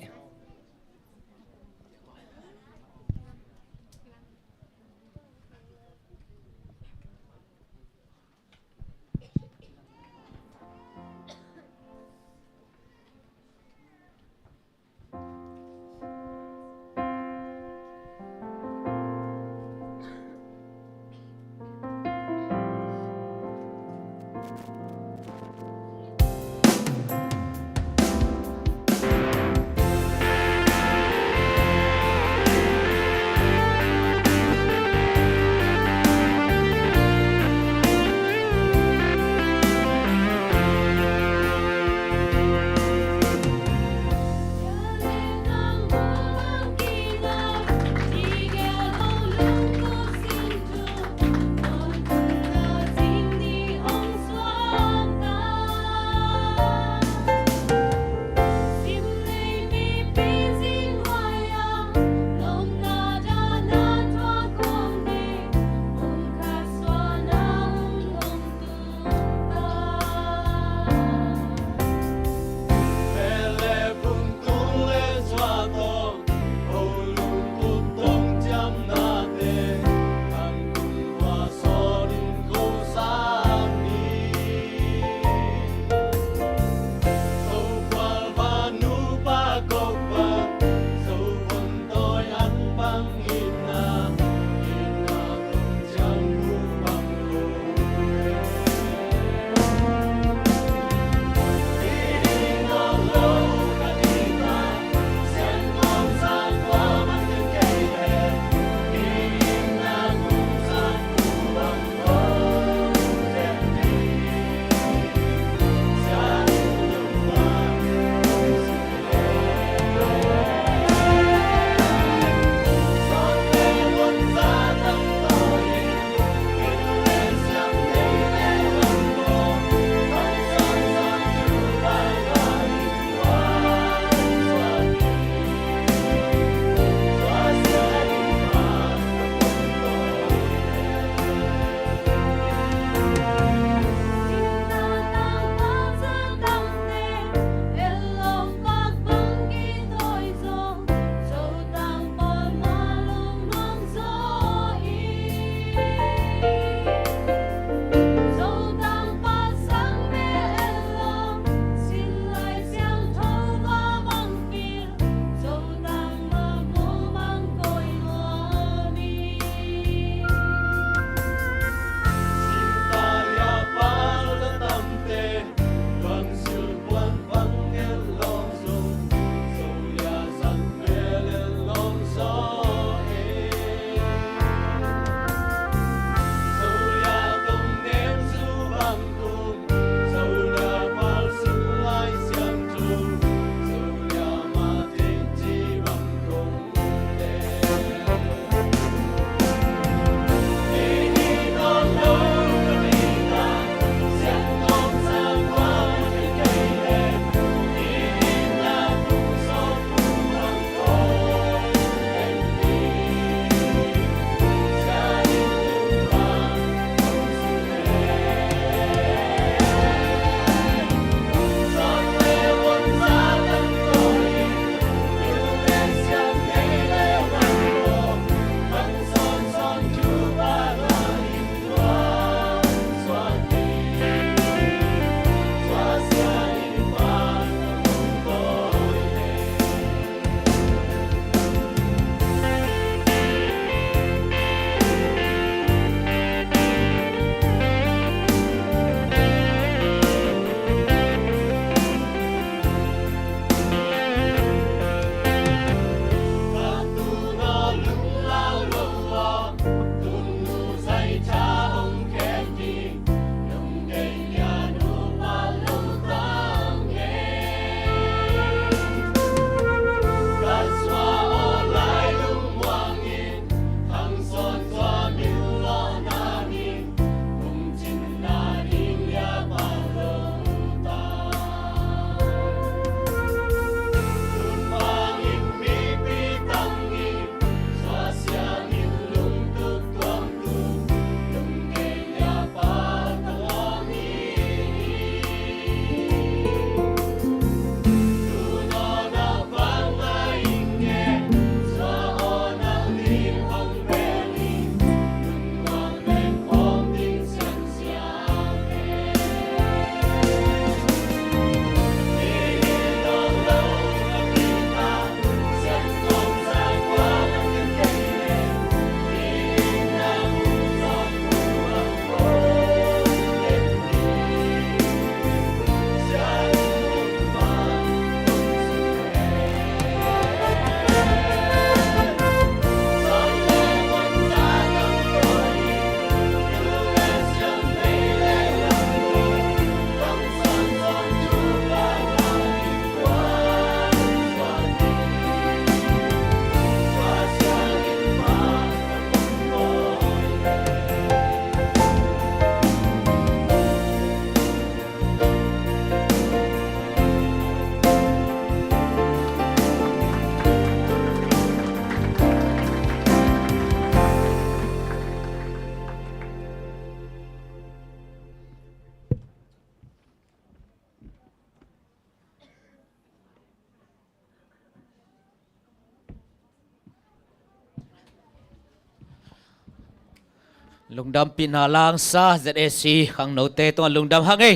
ลุงดำปีนาลางซา ZAC ขังโนเตตัวลุงดำฮังเอ้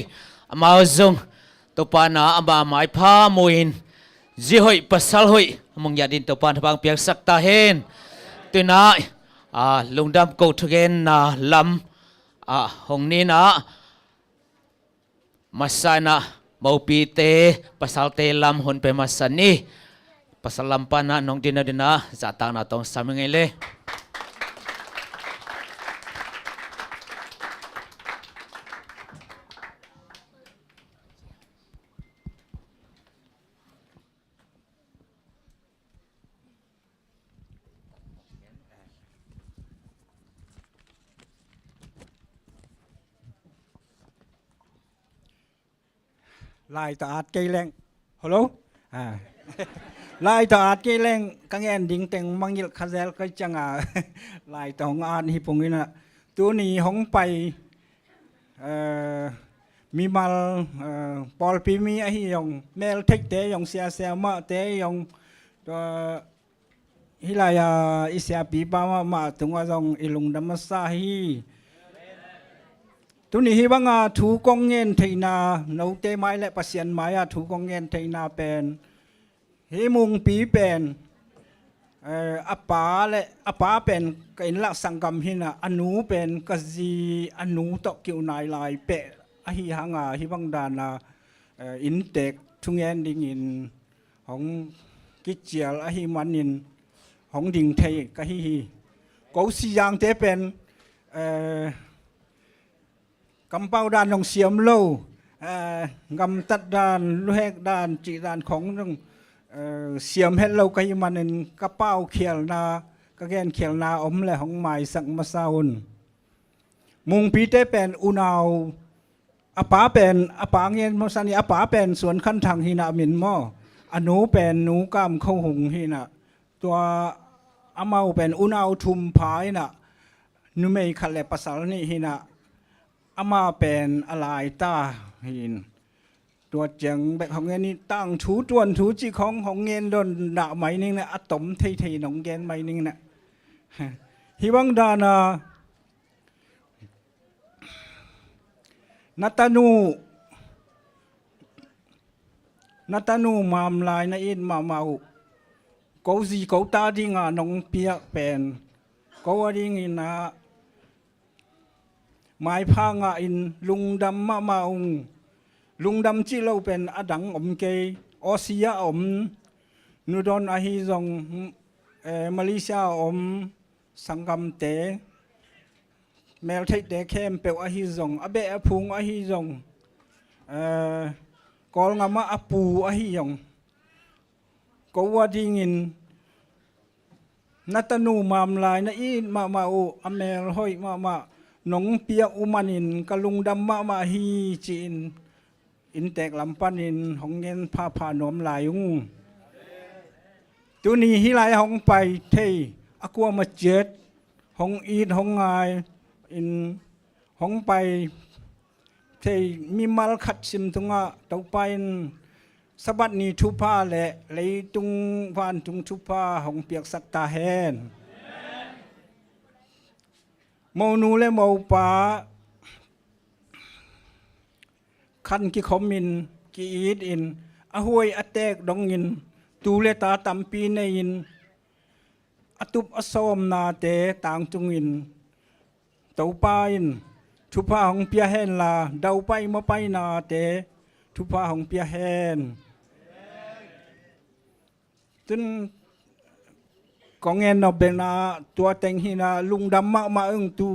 มาจงตัวปานาอามาหมายพามุยนจีหอยปัสสาวะมึงอยากดินตัวปานทบางเปียกสักตาเห็นตัวน่ะลุงดำกูทุเกนน่ะลำหงนี้น่ะมาสานะmau pite pasal telam hon pe masani pasal lampana nong dina zatang na tong samengele lại taat cây leng hello lại taat cây leng kang en ding teng mangil khazel ka changa lại tong an hi pungina tu ni hong pai mi mal pol pi mi a hi yong mel thek te yong sia ma te yong to hilaya isia pi pa ma tunga jong ilung damasa hi tu ni hi banga thu kong ngen theina no te mai le pasien maya thu kong ngen theina pen hi mung pi pen apa pen kain la sangam hina anu pen kazi anu to kiu nai lai pe a hi hanga hi bang dana in tek thungen ding in hong ki chial a hi manin hong ding thei ka hi ko si yang te penกำเป้าด้านของเสียมโลกำตัดด้านลูกแหกด้านจีด้านของเสียมเฮ็ดโลก็ยังมันกระเป้าเขียลนากระแกนเขียลนาอมและของหมายสังมาซาวนมุงปีเตเป็นอุณาวอป้าเป็นอป้าเงินมสันนี่อป้าเป็นสวนขั้นทางหินามินหม้ออนูเป็นหนูกามเข้าหงหินะตัวอาเมาเป็นอุณาวทุมพายนะนุเมยขัดแหลภาษานี่หินะอามาเป็นอะไรตาหินตัวเจียงแบบของเงินนี่ตั้งถูจวนถูจีของเงินโดนด่าไหมนึงนะอะตอมเทๆหนองเงินไหมนึงนะฮิวังดานานัตนูมามลายนะอินมาเมาเกาซีเกาตาดิงาน้องเปียเป็นเกาดิงินะหมายพางอินลุงดำมาองลุงดำจีเราเป็นอดังอมเกยออซียอมนูดอนอาฮิซงมาเลเซียอมสังกัมเตแมวไทยเตเข้มเปวอาฮิซงอเบะพุงอาฮิซงกอลงามาอปูอาฮิยงกวาดิงินนัตนูมามลายนะอีมาโออเมลหอยมาน้องเปียอุมานินกะลุงดำมาฮีจีนอินแตกลำปันินของเงินพาหนอมลายุงตัวนี้ฮิไลของไปเทอกัวมาเจ็ดของอีดของไงอินของไปเทมีมัลขัดซิมตรงตัวไปสบัดนี้ทุพาและเลยตุงวานตุงทุพาของเปียกสักตาแหนมอนูและมอปาคันกิคอมินกิอีดอินอหวยอเตกดองอินตูเลตาตัมปีในอินอตุบอสอมนาเตต่างจุงอินเต้าปาอินทุพาของเปียแหนลาเดาไปมาไปนาเตทุพาของเปียแหนจนกองเงินนบเบนาตัวเต็งหินาลุงดำมาตู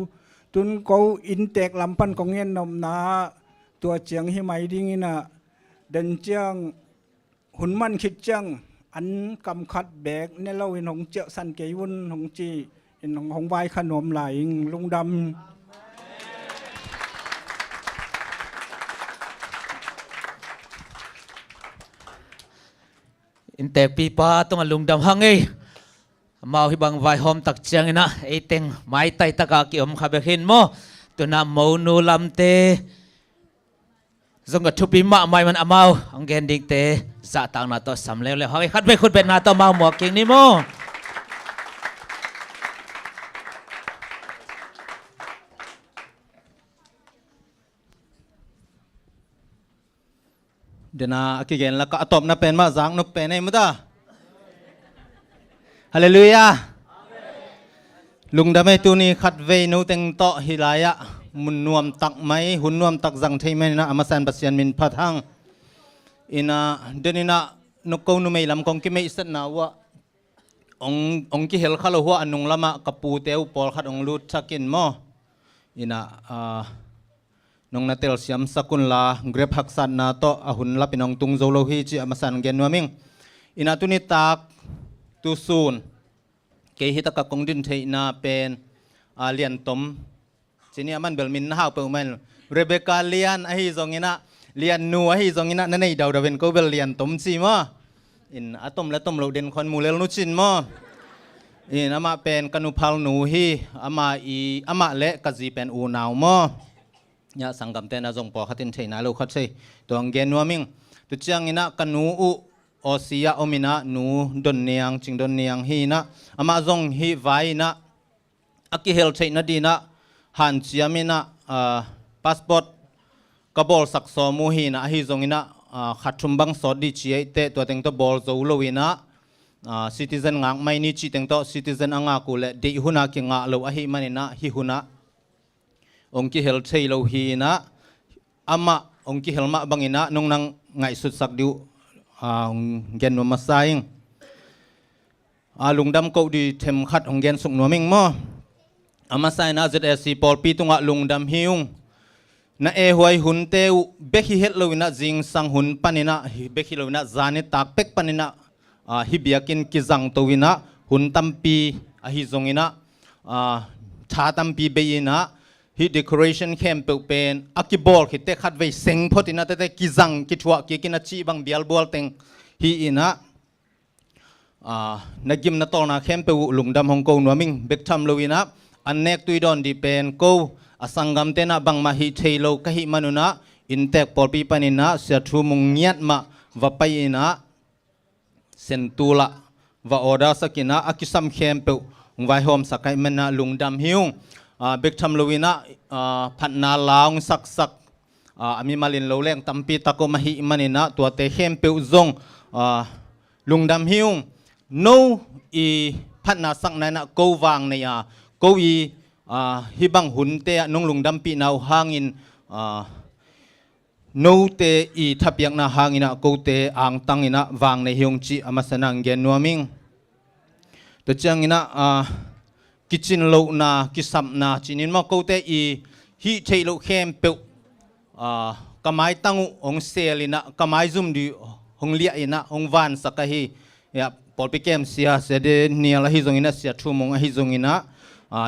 ตุนเขาอินเตกลำพันกองเงินนบนาตัวเจียงหิไมดิ้งนะเดินเจียงหุ่นมันคิดเจียงอันกำคัดแบกในเล่าอินของเจ้าสันเกยุนของจีอินของใบขนมไหลลุงดำอินเตกปีปาต้องลุงดำฮังเอ้มาฮิบังไวหอมตักเจียงนะไอเต็งไม้ไตตะกากิอมขับเห็นโมตัวน้ำมูนูลำเตจงกทุปีมาไม่มันอมาอังเกนดิงเตจะต่างนาตัวสำเร็จเลยเฮ้ยคัดไปคุณเป็นนาตัวมาหมวกเก่งนี่โม เดน่ากิเกนแล้วก็ตบนับเป็นมาจังนับเป็นไอ้มุตาฮาเลลูยาลุงดำให้ตัวนี้ขัดเวนูเต็งโตฮิลายะมุนนวมตักไม้หุ่นนวมตักจังไทยไม่นะอามาสันปัสยันมินพัดหังอินะเดนินะนกกูนุไม่ลำคงกิไม่สัตนาวะองกิเฮลข้าลหัวอันนุงละมะกับปูเตวปอลขัดองลูดชักินมออินะนงนาเตลเซียมสกุลลาเกรบหักสันนาโตอาหุนลับเป็นองตุงโจโลฮีจีอามาสันเกนวามิงอินะตุนิตากตุซูนเกหิตะกะกงดินเทนาเป็นเลียนตมทีนี้มันเบลมินห้าวเปิลมันเรเบคาเลียนไอฮิซองอินะเลียนนัวไอฮิซองอินะนั่นไอดาวดาเวนก็เบลเลียนตมซีมาอินอะตอมและตอมเราเด่นคนมูเลลนุชินมาอินอามาเป็นกันุพัลนูฮีอามาเละกะจีเป็นอูนาวมาเนี่ยสังกัมเตนะจงปอขัดินเทนาลูกขัดใช่ตัวอังเกนนัวมิงตุเจียงอินะกันูอุโอซียาโอมินะนูดนเนียงจิงดนเนียงฮีนะอามาจงฮีไว้นะอากิเฮลเทนะดีนะฮันจียมินะพาสปอร์ตกบอลสักสมูฮีนะฮีจงอินะขัดชุมบังสอดดีจีเตตัวเต็งตัวบอลโจโลวินะซิติเซนงางไม่นี่จีเต็งตัวซิติเซนอ่างกูเลดีหุนักงาโลอหิมันนะฮิหุนะองค์กิเฮลเทโลฮีนะอามาองค์กิเฮลมาบังอินะนงนังไงสุดสักดิวเกนวมาไซงลุงดำก็ดีเทมขัดองเกนสุกนัวมิงมออามาไซนะจะเอสีปอลปีตุงะลุงดำฮิวนะเอหวยหุนเตวเบคิเฮลโลวินะจิงสังหุนปันินะเบคิโลวินะจานิตักเป็กปันินะฮิเบียกินกิจังตัววินะหุนตัมปีฮิจงอินะชาตัมปีเบียนะฮิเดคอเรชันเข้มเป็นอากิบอลคิดเตขัดไว้เซ็งพอตินะเตกิจังกิทัวกินชีบังเบียลบอลเต็งฮีอินะนักยิมนัตโตนาเข้มเปลุงดำฮงโกนัวมิงเบกทัมโลวินะอันเนกตุยดอนดีเป็นโกอสังกัมเตนะบังมาฮิเทโลกะฮิมานุนะอินเตกปอลปีปานินะเสียทูมุงเงียดมาวะไปนะเซนตูละวะออดาสกินะอากิซัมเข้มเปไว้โฮมสักไอมันนะลุงดำฮิวเบกทำโลวินะพันนาลาวสักอามีมาลินโลเล่งตัมปีตะโกมาฮิมันนะตัวเตเข้มเปิวซงลุงดำฮิวโนอีพันนาสักนั่นนะกูวางเนี่ยกูอีฮิบังหุนเตะนงลุงดำปีนาวหางินโนเตอีทับยังนาหางินะกูเตอ่างตังอินะวางในฮิวจีอามาสนังเกนนัวมิงตัวจังอินะกิจินโลนากิสัมนาจินินมาโกเตอีฮิเทโลเข้มเปิวกำไมตั้งองเซลินะกำไมซุ่มดีองเลียอินะองวันสักฮียาปอลปิเกมเสียเสด็จเนียละฮิจงอินะเสียทุ่มงฮิจงอินะ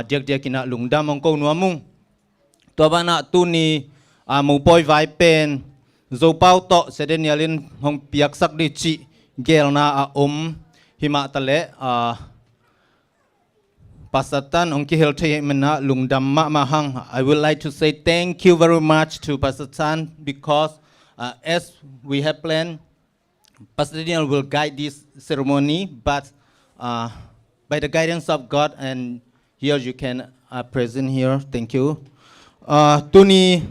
เด็กๆกินะลุงดำมงโกนัวมุงตัวบ้านตุนีมูปอยไว้เป็นโจเป้าโตเสด็จเนียลินองเปียกสักดิจิเกลนาหิมะทะเลPasatan Ongki Helte Mena Lungdamma Mahang. I would like to say thank you very much to Pasatan because as we have planned, Pastor Daniel will guide this ceremony, but by the guidance of God and here you can present here. Thank you. Tuni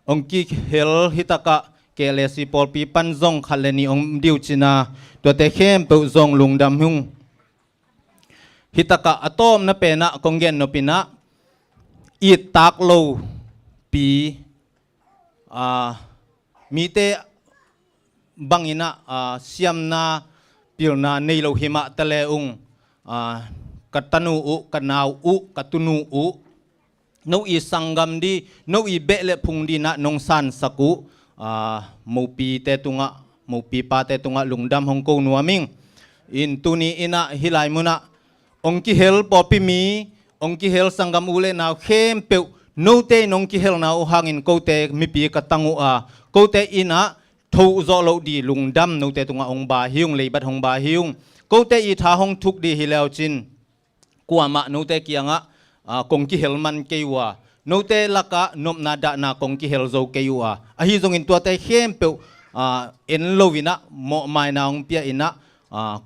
Ongki Hel Hitaka Kelesi Polpi Panzong Kaleni Ong Diuchina Tuatehem Puzong Lungdam Hung. Hitaka atom na pena konggen no pina itak lo pi mite bangina siam na pilna neilo hima teleung katanu u kanau u katunu u no i sangam di no i bele phung di na nong san saku Mungpi te tunga Mungpi pa te tunga lungdam hongko nuaming in tuni ina hilai muna Ongki hel popi mi, ongki hel sangam ule now hem peu no te nongki hel now hangin kote mipi katangu kote ina thou zolo di lungdam no te tunga ong ba hiung leibat hong ba hiung kote I tha hong thuk di hilao chin kuama no te kianga kongki hel man keiwa no te laka nom na da na kongki hel zo keiwa ahi zong in tua te hem peu en lovina mo mai na ong pia ina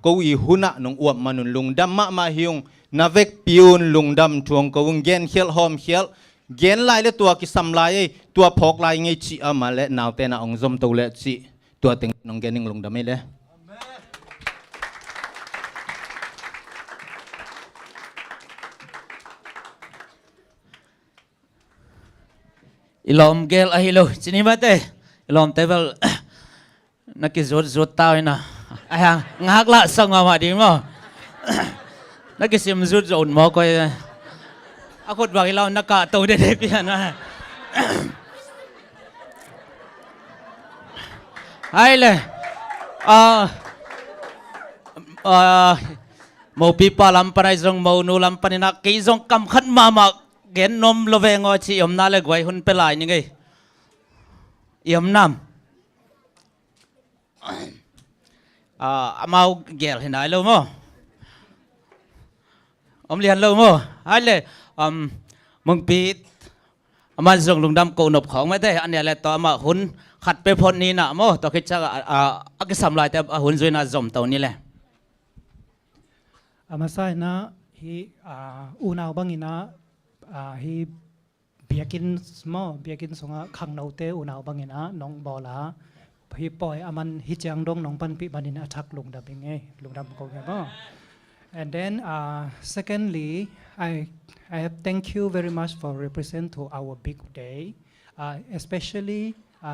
câu y huna nong uap manun lungdam ma hiung navek piun lungdam tuang kawung gen hiel hom hiel gen lai le tua ki sam lai tua phok lai ngai chi ama le naw te na ong zom to le chi ตัวเต็งน้องแกนิ่งลงดำไม่เลยilom gel ahilo sini mate ilom tebel nak zot zot tau ina ayang ngak la sang ma di mo nak sim zut zon mo ko akut bagi law nak ka to de de pian na hai le mo pipa lam panai zong mo nu lam panina ki zong kam khat ma gen nom lo ve ngo chi om na le gwai hun pe lai ni ngai yom nam amau gel hinai lo mo om lian lo mo hai le mung pi aman zong lung dam ko nop khong mai te an ya le to ma hun khat pe phon ni na mo to khit cha ak sam lai te hun zoi na zom to ni le Amasai na hi unaw bangina hi biakin songa khang naute unaw bangina nong bola hi poi aman hi chang dong nong pan pi banina thak lungdam binge lungdam ko ba and then secondly I have thank you very much for represent to our big day especially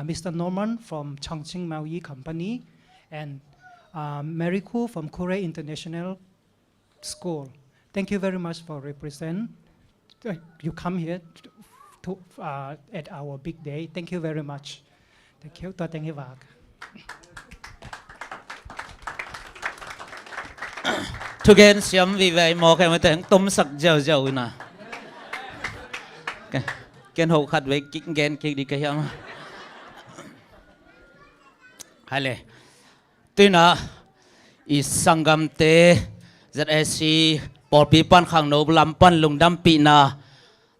Mr. Norman from Chongqing Maui Company and Mary Ku from Korea International School. Thank you very much for represent. You come here to at our big day. Thank you very much. Thank you. Thank you. Tugen siam vi ve mo kai ma teng tum sak jau jau na ken ho khat ve kik gen kik di ka hiam hale tina I sangam te ZSC por pi pan khang no lam pan lung dam pi na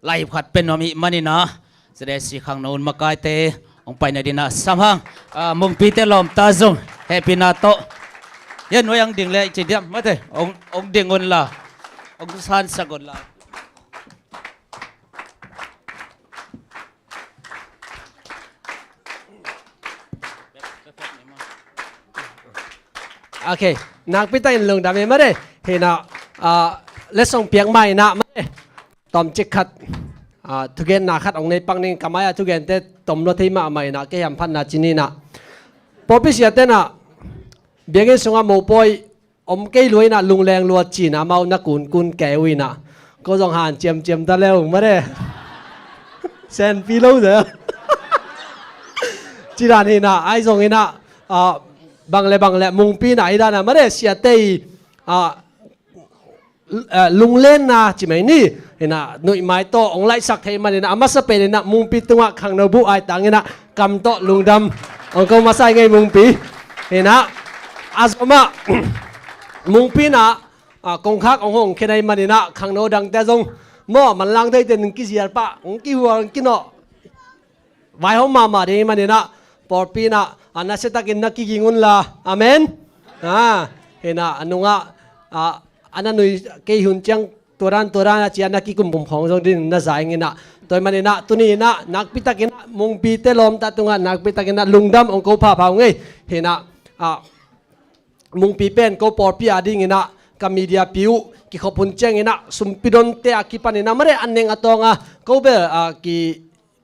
lai khat pen mi manina ZSC khang no ma kai te ong pai na dina samhang mung pi te lom ta zong happy na to yan no yang ding le chi diam ma te ong ding on la ong san sagon la okay nak pi tai lung dam ma de he na lesson piang mai na ma de tom chik khat thugen na khat ong nei pang ning kamaya thugen te tom lo thei ma mai na ke yam phan na chini na popis ya te na biakin sunga mo poi om ke loi na lung leng luat chi na mau na kun ke wi na ko jong han chem ta leo ma de sen pi lo de chi dan he na ai jong he na bang le mung pi na ida na ma de sia te lung len na chi mai ni he na noi mai to ong lai sak thei ma ni na ama sa pe ni na mung pi tunga khang no bu ai tang na kam to lung dam ong ko ma sai ngai mung pi he na azoma mung pi na kong khak ong hong khenai ma ni na khang no dang te jong mo man lang thei te ning ki ziar pa ong ki huang ki no vai hom ma de ma ni na por pi na ana se takin na ki gingun la amen he na anunga ana nui ke hun chang toran chia na ki kum pum khong jong din na zai ngi na toy mani na tuni na nak pi takin mung pi te lom ta tunga nak pi takin lungdam ong ko pha phau ngai he na mung pi pen ko por pi ading ina ka media piu ki khopun cheng ina sumpidon te akipani na mare anneng atonga ko be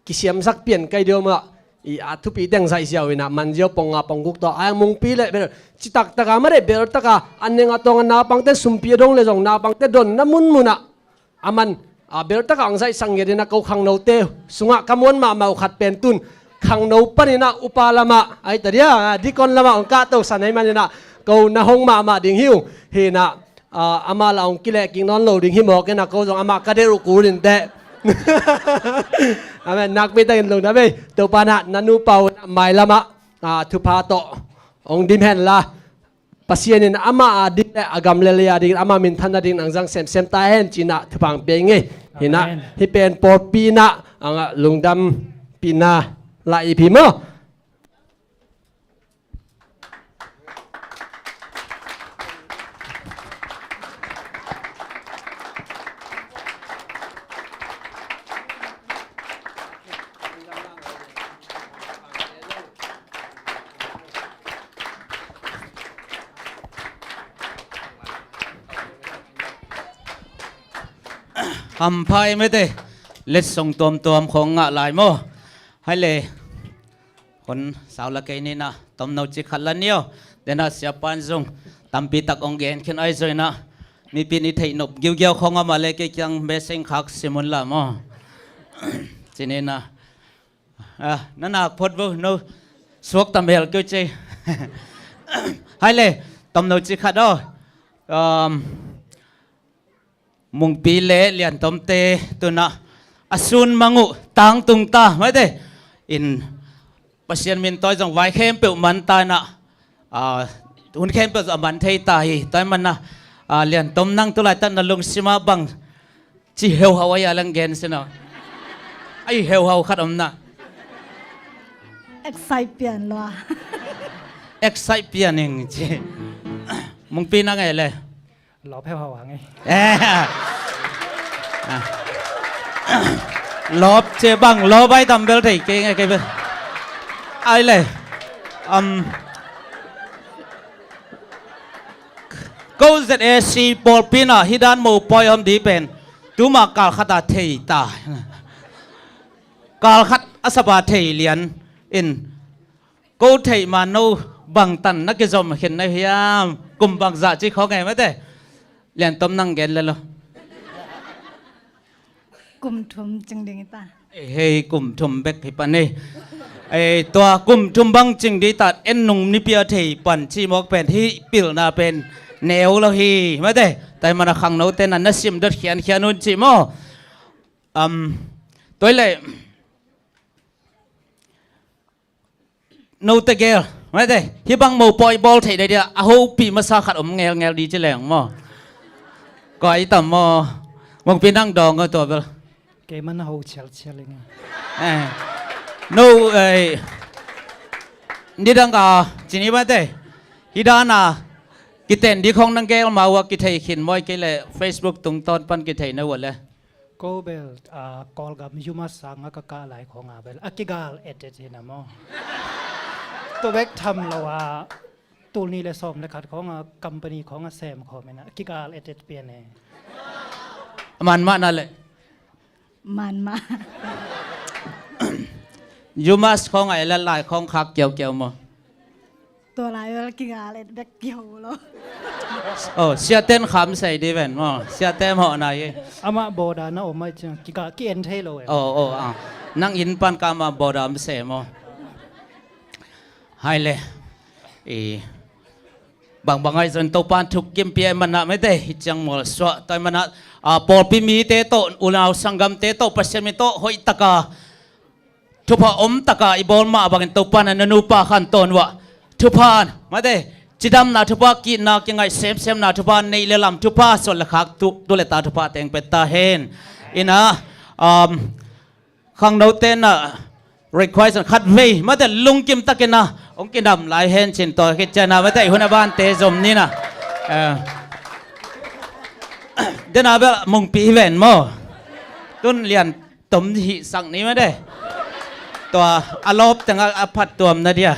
ki siam sak pian kai dio ma I atu pi deng sai siaw ina manjio ponga pongguk to ay mung pi le ber citak taka mare ber taka anneng atonga na pangte sumpi dong le jong na pangte don na mun muna aman ber taka ang sai sanggeri na ko khang no te sunga kamon ma mau khat pen tun khang no panina upalama ai tadia dikon lama ong ka to sanai manina ko na hong ma ding hiu he na ama la ong kile king non lo ding hi mo ke na ko jong ama ka de ru ku rin te amen nak pi ta lung da be to pa na nanu pau mai lama thu pa to ong dim hen la pasien in ama adi agam le le adi ama min than ding ang jang sem ta hen china thu pang pe nge hina hi pen por pi na anga lungdam pi na la I pi mo ำพายไม่ได้เล็ดส่งตัวของงะหลายโมให้เลยคนสาวละเกนี่นะต้มนาวจิขัดละเนียวเดน่าเสียปันซุงตำปีตักองเกนขึ้นไอ้ซอยนะมีปีนี้ไทยนบเกี่ยวของมาเลยก็ยังเบสิงขักสิมุนละโมจีนี่นะนั่นนักพดบุโนสวกตำเบลก็เจให้เลยต้มนาวจิขัดอ๋อมุงปีเล่เลียนต้มเตตัวน่ะอสุนมังูตังตุงตาไม่ได้อินปัศยมินตัวจังไว้เข้มเปิลมันตาน่ะหุ่นเข้มเปิลมันเทตายตัวมันน่ะเลียนต้มนั่งตัวไหลตันนลุงสิมาบังจีเฮวฮาวายลังเกนสินะไอเฮวฮาวขัดอมน่ะเอ็กไซเปียนล้ะเอ็กไซเปียนเองจีมุงปีนั่งไงเลยรอแพ้ผวาไงลบเจ็บบังลบไปทำเบลที่เก่งไงเก่งไปไอ้เลยก็จะเอซีบอลปีน่ะฮิดานมูปอยอมดีเป็นดูมากาลขัดเทียตากาลขัดอาสบาเทียเลียนอินก็เทียมาโนบังตันนักกิจกรรมเห็นในพยายามกลุ่มบังจ่าจีเขาไงไม่ได้เลียนต้มนั่งเกนเลยเหรอกลุ่มทุมจึงดึงตาเฮ้ยกลุ่มทุมเบกให้ปันนี่ไอตัวกลุ่มทุมบังจึงดีตัดเอ็นนุ่มนิเปียเทียปันชีมอกเป็นที่ปิลนาเป็นแนวเราฮีไม่ได้แต่มันขังโน้ตเต้นนั้นนั่นซิมดัดเขียนนุ่นชีโมตัวเลยโน้ตเกลไม่ได้ที่บังมูปอยบอลเทียเดียวอาหูปีมาซาขัดเงลดีเจริญโมก็ไอ้ต่ำโมมองปีนั่งดองก็ตัวเบลเกมันหูเชลเลยไงno นี่ดังก็จีนี่ไม่ได้ฮิดานะกิเตนดีของนังเกลมาว่ากิเทขินมวยกิเล Facebook ตรงตอนปันกิเทนวันเลยก็เบลกอลกับยูมาสังก็กาหลายของอาเบลกิกาลเอเดจินะโมตัวเบกทำเราว่าตัวนี้เลยซ้อมเลยขัดของกัมปนีของแซมเขาไม่นะกิกาลเอเดจเปียนเองมันมานั่นเลยมันมายูมาสของไอ้ละลายของขักเกี่ยวมั้งตัวลายว่ากิกาเลยเด็กเกี่ยวแล้วโอ้เสียเต้นขำใส่ดีเป็นมั้งเสียเต้นเหาะนายอามาบอดานะโอ้ไม่จังกิกากิเอ็นเทโลเอโอ้นั่งอินปันกามาบอดามเสมั้งให้เลยบางไอ้ส่วนตัวปานถูกกิมเปียมันน่ะไม่ได้จังหมดสวะแต่มันน่ะปอพิมีเตโตอุณาสังกัมเตโตปัสมิโตหอยตะกาทุพอมตะกาอีบอลมาบางตัวปานนันูปาขันตอนวะทุพานไม่ได้จิดำนาทุพากินนายังไงเซมนาทุพานในเลลำทุพาส่วนละคักตุเลตาทุพาเต็งเป็นตาเฮนอินะขังโนเตนะrequest ขัดเว้ยไม่ได้ลุงกิมตะกินนะองกินดำหลายเห็นชินตัวกิจนาไม่ได้หัวหน้าบ้านเตจมนี่นะเดินอาเบลมุงปีเวนโมตุนเรียนต้มหิสังนี้ไม่ได้ตัวอารมณ์จังอภัดตัวนั่นเดีย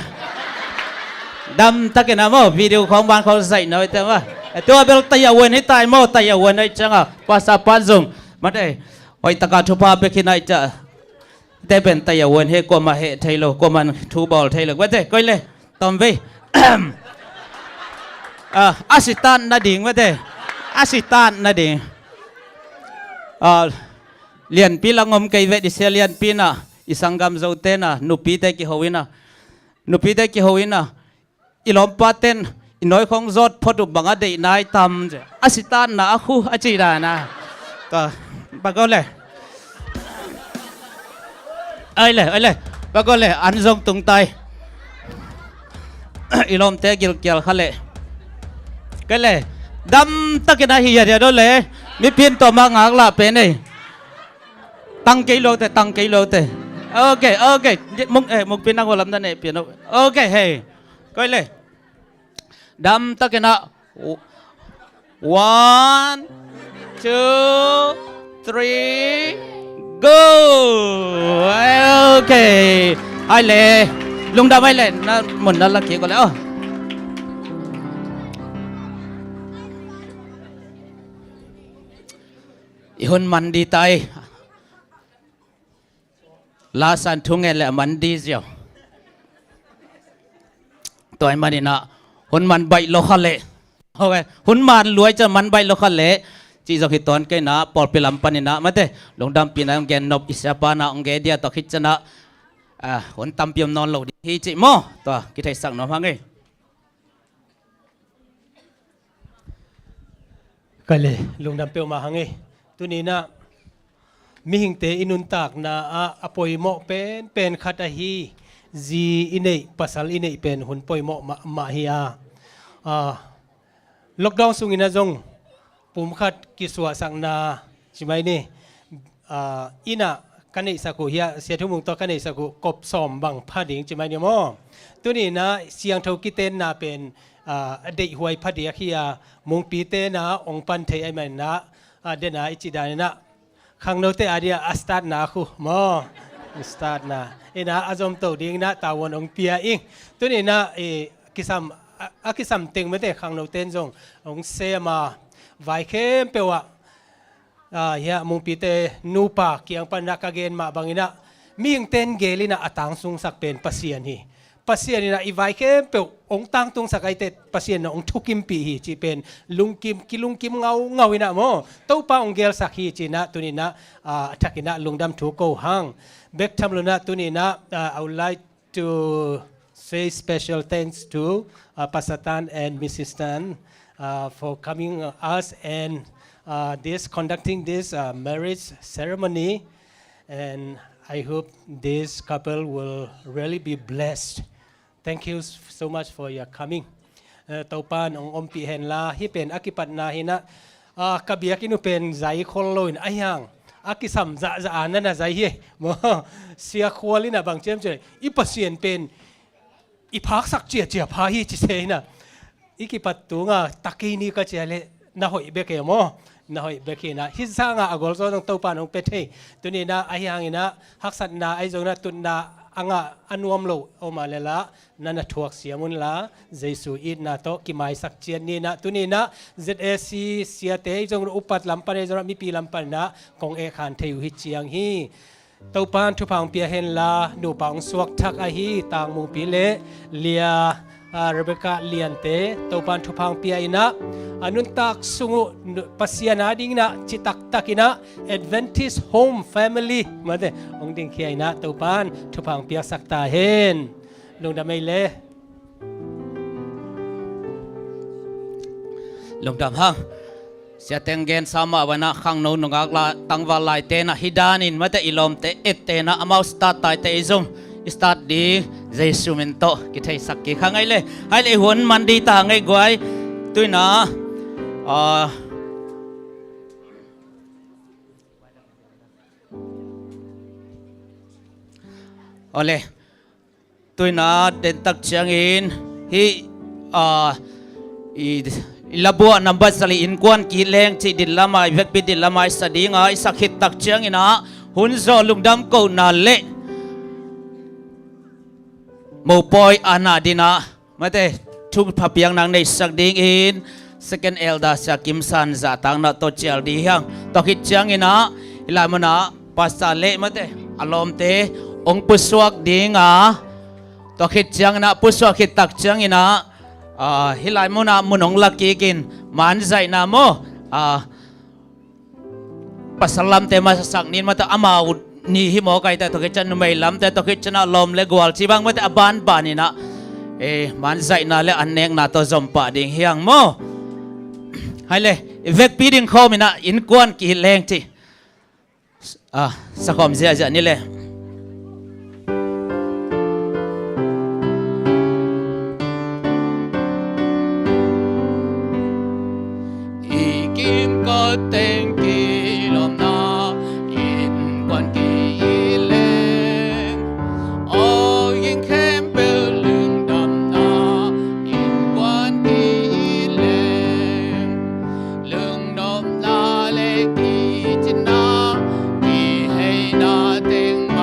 ดำตะกินนะโมวิดีโอของบ้านเขาใส่หน่อยแต่ว่าตัวเบลตายวันให้ตายโมตายวันให้จังภาษาปัจจุบันไม่ได้หอยตะการทุพาเบกินไอจะแต่เป็นตายวันให้กว่ามาเหตุไทยโลกว่ามันทูบอลไทยโลกว่าแต่ก็เลยตอมเว้อาสิตันนาดิ่งว่าแต่อาสิตันนาดิ่งเรียนปีละงมไกเวดิเซเรียนปีน่ะอิสังกัมโจเตน่ะนุปีเตกิฮวินะนุปีเตกิฮวินะอิลอมปาเตนอิน้อยของจอดพอดุบังอดีนายทำอาสิตันน่ะคู่อาจีดานะก็ปะก็เลยไอ้เลยปะก็เลยอันทรงตุงไตอิลอมเตกิลเกียลขะเลยก็เลยดำตะกินอะไรเดียวเลยมีเพียนตัวมางากละเป็นไงตั้งกิโลแต่ตั้งกิโลแต่โอเคมุกเป็นนักวอลลัมนั่นเองเปียโนโอเคเฮ้ก็เลยดำตะกินอะ 1 2 3 go โอเคไอ้เลยลุงดำไอ้เลยนั่นหมดนั่นละเกี่ยวกันแล้ว หุ่นมันดีตายลาสันทุงเงละมันดีเสียวตัวไอ้มันนี่นะหุ่นมันใบโลคัลเล่เอาไว้หุ่นมันรวยจะมันใบโลคัลเล่จีจกิตอนแกนะปอลเปลัมปันนี่นะมาเตะลงดำปีนะองแกนบอิสระปานะองแกเดียตอคิดจะนะหุ่นตำเปียมนอนหลงดีจีโมตัวกิไทยสั่งน้องพังไงก็เลยลุงดำเปียวมาหังเอตัวนี้นะมีหิงเตอินุนตากนะอปอยโมเป็นขัดฮีจีอินเนปัสสาวอินเนเป็นหุ่นปอยโมมาฮีล็อกดาวน์สุงินะจงปุ่มขัดกิสวะสังนาใช่ไหมนี่อินะกันในสักุเฮียเสียทุกมุงตัวกันในสักุกบสอมบังพาดิ่งใช่ไหมเนี่ยมั้งตัวนี้นะเสียงเท่ากิเตนนะเป็นเด็กหวยพาเดียขี้มุงปีเตนะองปันเทไอมันนะเดนะอิจิดานะข้างโน้ตอาเดียสตาร์ทนะคู่มั้งสตาร์ทนะนะอาจอมโตดิ่งนะตาวันองเปียอิงตัวนี้นะกิซัมเต็งไม่ได้ข้างโน้ตเต้นจงองเซมาไวเข้มเปว่าเฮียมุงปีเตนูปาเกียงปันนักเกณฑ์มาบางอินะมีอย่างเต้นเกลินะอัตังสุงสักเป็นปัสเซียนี่ปัสเซียนี่นะอีไวเข้มเปองตังตุงสักไอเตปัสเซียนะองทุกิมปีฮีจีเป็นลุงกิมกิลุงกิมเงาอินะโมเต้าป้าองเกลสักฮีจีนะตัวนี้นะทักอินะลุงดำถูกโกหังเบกทำลุนะตัวนี้นะ I would like to say special thanks to Pastor Tan and Mrs. Tan for coming us and conducting this marriage ceremony, and I hope this couple will really be blessed. Thank you so much for your coming. ตัวปานองอมปีเห็นลาที่เป็นอากิปัตนาหินะกระเบียกินุเป็นใจคนลอยนะไอ้ยังอากิสัมจะอ่านนั่นนะใจเฮมั้งเสียควลินะบางเจ้าเจออีปัสเซียนเป็นอีพักสักเจียพาฮีจิเซนะอีกิปัตตุงตะกี้นี่ก็เจเลน่าหอยเบกเอโมน่าหอยเบกเอนะฮิซางอากอลโซต้องตัวปานองเป็ดเฮตัวนี้นะไอ้ยังนะฮักสันนะไอ้จงนะตุนนะอันวมโลออกมาเลยละนั่นทวกเสียมุนละเจสุอิดนะโตกิไมสักเจียนนี่นะตัวนี้นะ ZSC เสียเตยจงอุปัตลำปันจงมีปีลำปันนะคงเอขันเทวหิเจียงฮีตัวปานทุพังเปียเห็นละดูปังสวกทักอาฮีต่างมุงปีเละเลียเรเบคาเลียนเตตัวปานทุพังเปียอินะอนุนตักสุงปัสยานาดิ่งนะจิตักตักินะ Adventist Home Family มาเดองดิ่งเขียนะตัวปานทุพังเปียสักตาเห็นลงดำไม่เละลงดำห้างเสียเต็งเกนสามาวันนะข้างโน้นงากละตั้งวันไลเตนะฮิดานินมาเตอิลอมเตเอเตนะอามาสตาร์ตายเตอิซุมสตาร์ทดีเจสุเมนโตกิไทยสักกี่ครั้งไงเลยให้เลยหุ่นมันดีตาไงกวยตุยนะเอาเลยตุยนะเดินตักเชียงอินฮีลาบัวนับบัสลีอินกวนกีแรงจีดินละไม้เวกปิดินละไม้สดีงาสักหิตตักเชียงอินะหุ่นโซลุงดำกูนาเละมูปอยอานาดินะมาเตทุกพับยังนางในสักดิ่งอินsecond elder สักกิมสันจะตั้งนัดตัวเจลดียังตัวคิดเชียงอินะอิลามันนะภาษาเละมาเตอารมณ์เตองปุสวกดิ่งตัวคิดเชียงนะปุสวกคิดตักเชียงอินะฮิลายมุนามุนองลักกี้กินมันใจนาโมปัสลามเตมาสักนินมาเตอามาอุนี่ฮิโมกายแต่ตัวคิดจะนุ่มลำแต่ตัวคิดจะน่าลมเลกวลชีบังมาเตอบานบานี่นะมันใจนาเลอันเนงนาตัวจอมปะดิ่งเฮียงโมให้เลยเวกปีดิ่งเขามินะอินกวนกี่แรงจีสักคมเสียจะนี่เลยTengki lomna in quan kỳ lên ô yên khem bêu lưng đầm na in quan kỳ lên lưng đầm na lê kỳ chân na kỳ hay na teng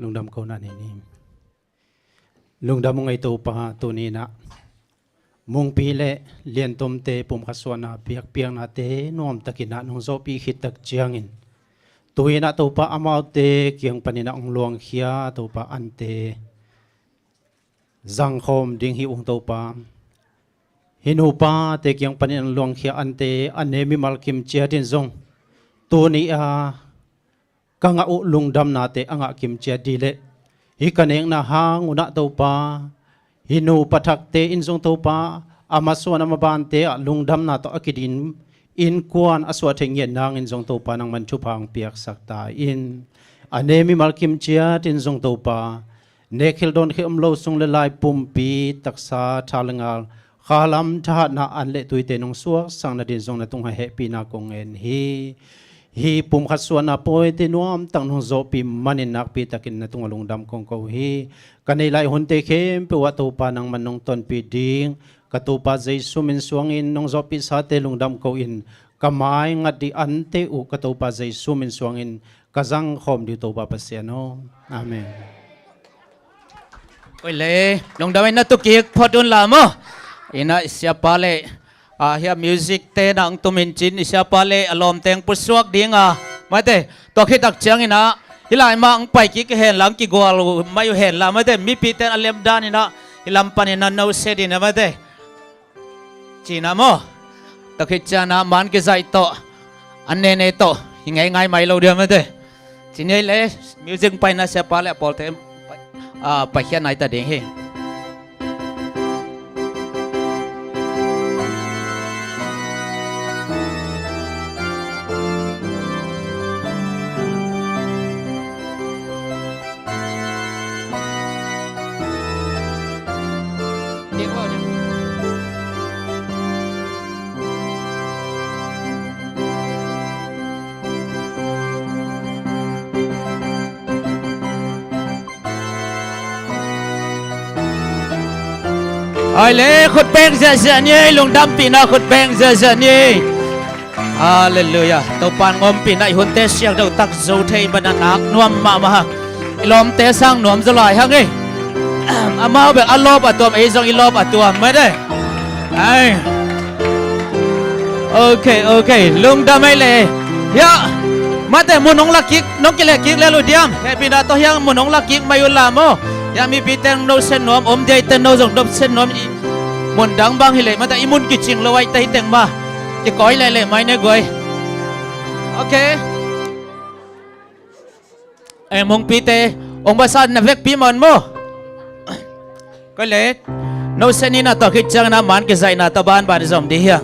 ลุงดำเขานั่นนี่ลุงดำมึงไอตัวปะตัวนี้นะมงปีเละเลียนตมเตปุ่มขัดส่วนนะเปียกนาเตนอมตะกินะนงโซปีขิดตักเจียงอินตัวนี้นะตัวปะอามาวเตเกียงปนินะองหลวงเขียตัวปะอันเตจังคมดิ่งหิวองตัวปะหินูปะเตเกียงปนินะองหลวงเขียอันเตอันเนมิมัลคิมเจียดินซงตัวนี้กังอุลุงดำนาเตอังกิมเจียดีเละฮิกันเองนะหางอุณตัวปะหินูปะทักเตอินซงตัวปะอามาส่วนอามาบานเตอลุงดำนาตัวอกิดินอินกวนอสวะเทงเย็นนางอินซงตัวปะนังมันชุพังเปียกสักตาอินอันเนมิมัลคิมเจียดินซงตัวปะเนคิลดอนเขมโลซุงเลลายปุ่มปีตักษาทาลงาลขลำทัดนาอันเลตุยเตนงสวกสังนาดินซงนาตุงเฮปีนากงเอ็นฮีปุ่มขัดส่วนนาปอยเตนวมตั้งนงโซปีมันนักปีตะกินนาตุงลุงดำกงเขาฮีกันในลายหุ่นเตเข้มเปวัตุปานังมันนงตนปีดิ้งกตุปาใจสุมินสวงอินนงโซปีสาเตลุงดำเขาอินกำไมงัดดีอันเตอุกตุปาใจสุมินสวงอินกจังคอมดิตุปาปัสยานออาเมนไปเลยลงดำนัตุกิกพอดุนลามอินะเสียปาเลเฮียมิวสิกเตนังตุมินจินเสียปาเลอารมณ์เตงปุสวกดิ้งไม่เตตัวคิดตักเชียงอินะฮิลายมาอังไปกิกเห็นหลังกิกวาลูไม่อยู่เห็นละไม่เตมีปีเตนอเลมดานินะฮิลำปันนันนูเสดินะไม่เตจีน่าโมตัวคิดจานะมันกิใจโตอันเนเนโตยังไงไงไม่เราเดียวไม่เตจีนี่เลยมิวสิกไปนะเสียปาเลปอลเตไปเขียนไหนแต่เด้งเฮไอ้เล่ขุดแป้งเสียนี่ลุงดำปีน่าขุดแป้งเสียนี่ฮาเลลูยาตัวปานงอมปีน่าหุ่นเตเสียงเดาตักโจเทบันนักนวมมาลมเตสร้างนวมจะลอยฮังไงอามาแบบอารมณ์ตัวไอ้ทรงอีลมตัวไม่ได้ไอโอเคลุงดำไอ้เล่ยะมาแต่มุนงลักกิกน้องกิเลกิกแล้วลุเดียมแค่ปีน่าตัวยังมุนงลักกิกมาอยู่ลามอยามีปีเตงโนเซนนอมอมเดยเตนโนจงดบเซนนอมมนดังบางฮิเลมาแต่อิมุนกิจิงละไว้แต่ฮิเตงมาจะก้อยเลยไม่เนี่ยก้อยโอเคมงปีเตองบาสันนับเวกปีมันโมก็เลยโนเซนินาต่อคิดจังนะมันกิใจนาตะบานบานจอมดีเฮีย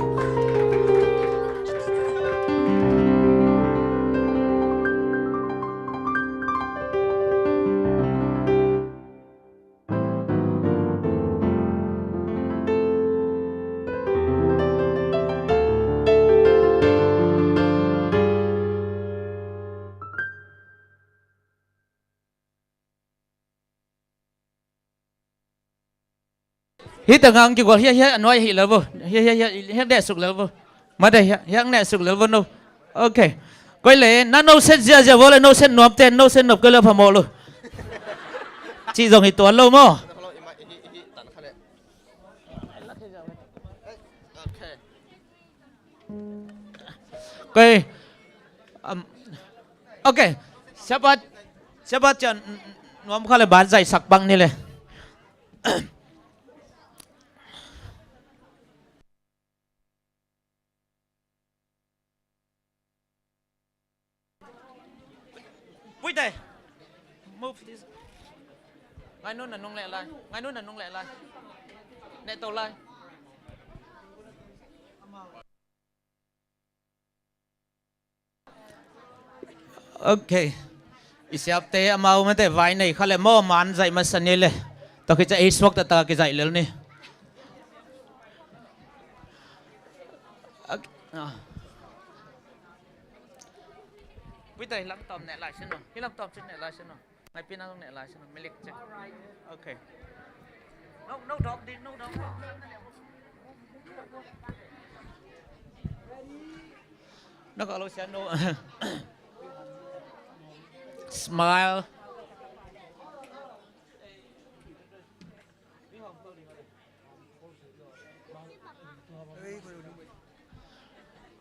ฮิตงังกี่กว่าเฮียน้อยฮิเลวเฮียเด็ดสุกเลวมาได้เฮียเด็ดสุกเลวโนโอเคก็เลยนั่นโนเซนเจียว่าเลยโนเซนนวมเตนโนเซนนบก็เลยพมอลูจีจงหิตัวโลโมก็โอเคsiapaจะนวมเขาเลยบานใจสักบังนี่เลยวิ่งได้ move this ไงนู้นน่ะนุ่งแหล่ลายไงนู้นน่ะนุ่งแหล่ลายเนตโตลายโอเคอิสยาบเตะมาเอามาแต่ไว้ในเขาเลยโม่มันใจมาสนิทเลยต้องคิดจะไอ้สวกตะกิใจเลยนี่วิธีลำตอมเนี่ยลายฉันหน่อยพี่ลำตอมฉันเนี่ยลายฉันหน่อยไม่พี่น้องเนี่ยลายฉันหน่อยไม่เล็กจังโอเค no dog no dog นักเอาลูกเสียโน smile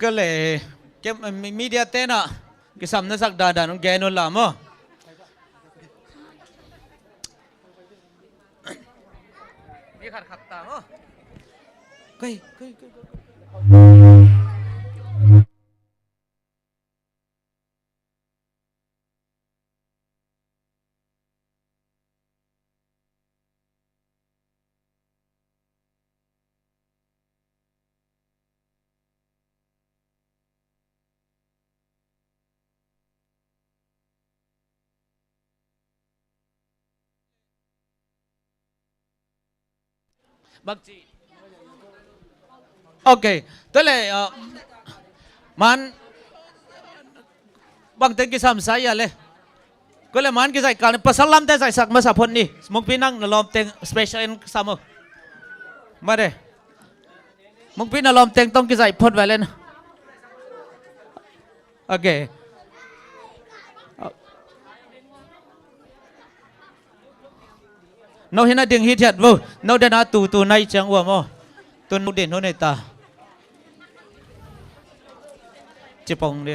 cái lệ cái media tên à cái sắm nó sắc đà đà nó ghé nó làm à đi khát khát ta à cái bác chị ok tức là man bang tên cái sam saya le có lẽ man cái giải cả pasal lam tên giải sắc mà sắp hôn đi mong pinang nalom tên special in samo mà đây mong pin nalom tên tông cái giải phốt vậy lên ok nó hiện nay tiếng hít thiệt vô nó đã nói tù này chẳng qua mà tôi nấu điện hôm nay ta chỉ bông đi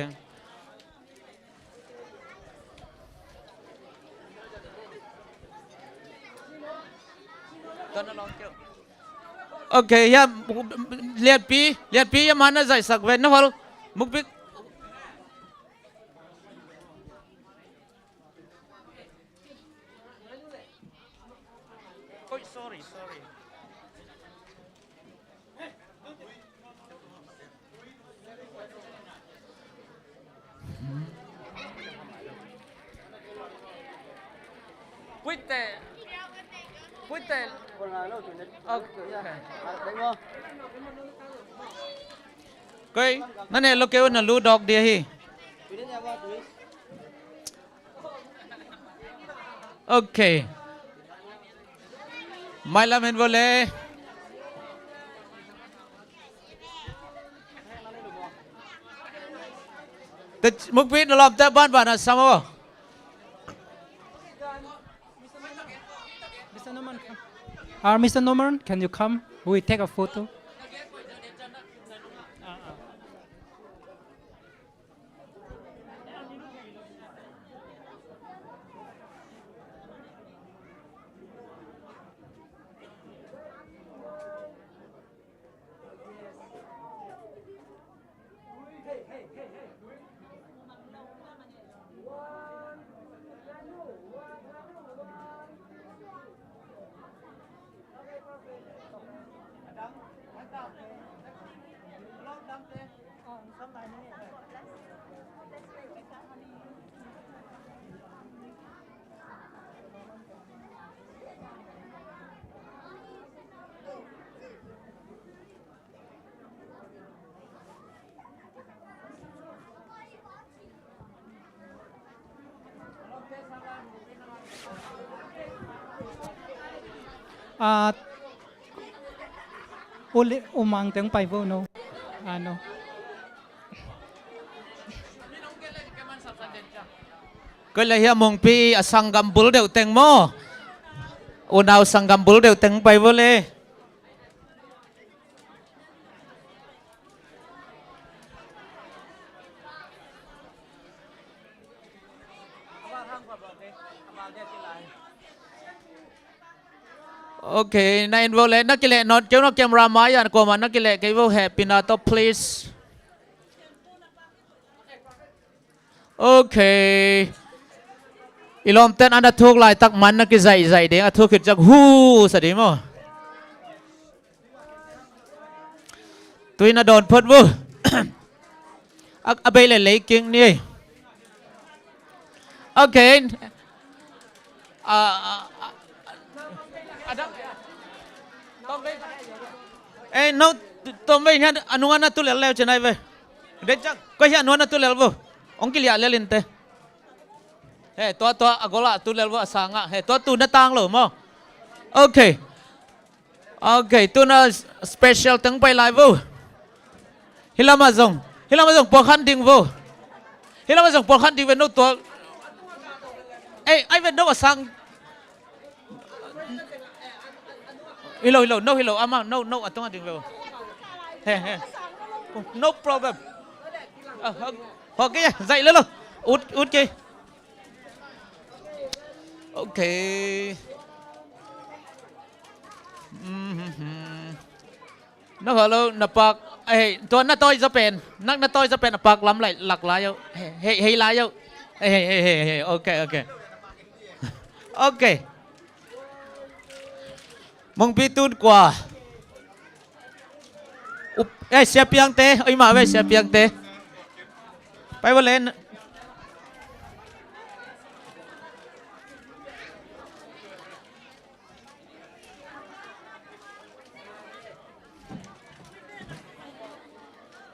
ok ya lihat pi ya mana giải sắc về nó vào mục đích sorry Quýt tè cái nó này lo kêu là lu dog dia hi ok mai làm hình vô lệ mục đích là làm tay ban bản là sao không Mr. Norman, can you come? We take a photo. Uli umang teng pai vo no. Ano. cái là hiện Mungpi sang gambul đều tên mo unau sang gambul đều tên bay vô lệ ok này vô lệ nó cái lệ nó chiếu nó camera máy à của mà nó cái lệ cái vô happy na to please ok ilom ten anda thuk lai tak man na ki zai de athuk khit jak hu sa de mo tuina don phot vu abai le leking ni okay no tombe nya anungan na tu le chenai ve de chak ko ya anungan na tu le vu ong ki lia le lin te hey to agola tu le vu sanga hey tu na tang lo mo okay okay tu na special tang pai lai vu hilama zong po khan ding vu hilama zong po khan ding ve no to ai ve no sang hello no amang no atong ding ve hey no problem Họ kia dậy lên luôn. Út kia. Ok. Nó hở luôn nạp bạc.ตัวน่าต้อยจะเป็นนักน่าต้อยจะเป็นปากล้ำไหลหลักหลายอยู่เฮ้ยหลายอยู่เฮ้โอเคมงปีตูนกว่าเสียเปียงเตะมาเว้ยเสียเปียงเตะไปวันเล่น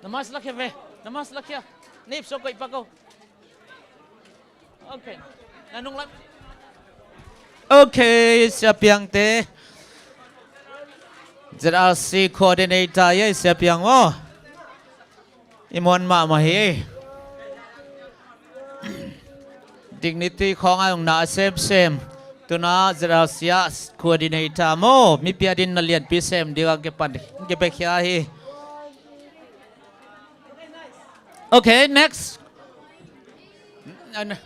Namas lakya ve. Namas lakya. Nip so ko ipako. Okay. Nanong lang. Okay, siap yang te. ZRC coordinator ye siap yang mo. Imon ma mahi. Dignity ของ ang na same. Tu na ZRC coordinator mo. Mi piadin na lian pi same di ka kepan. Kepekya hi. Okay, next.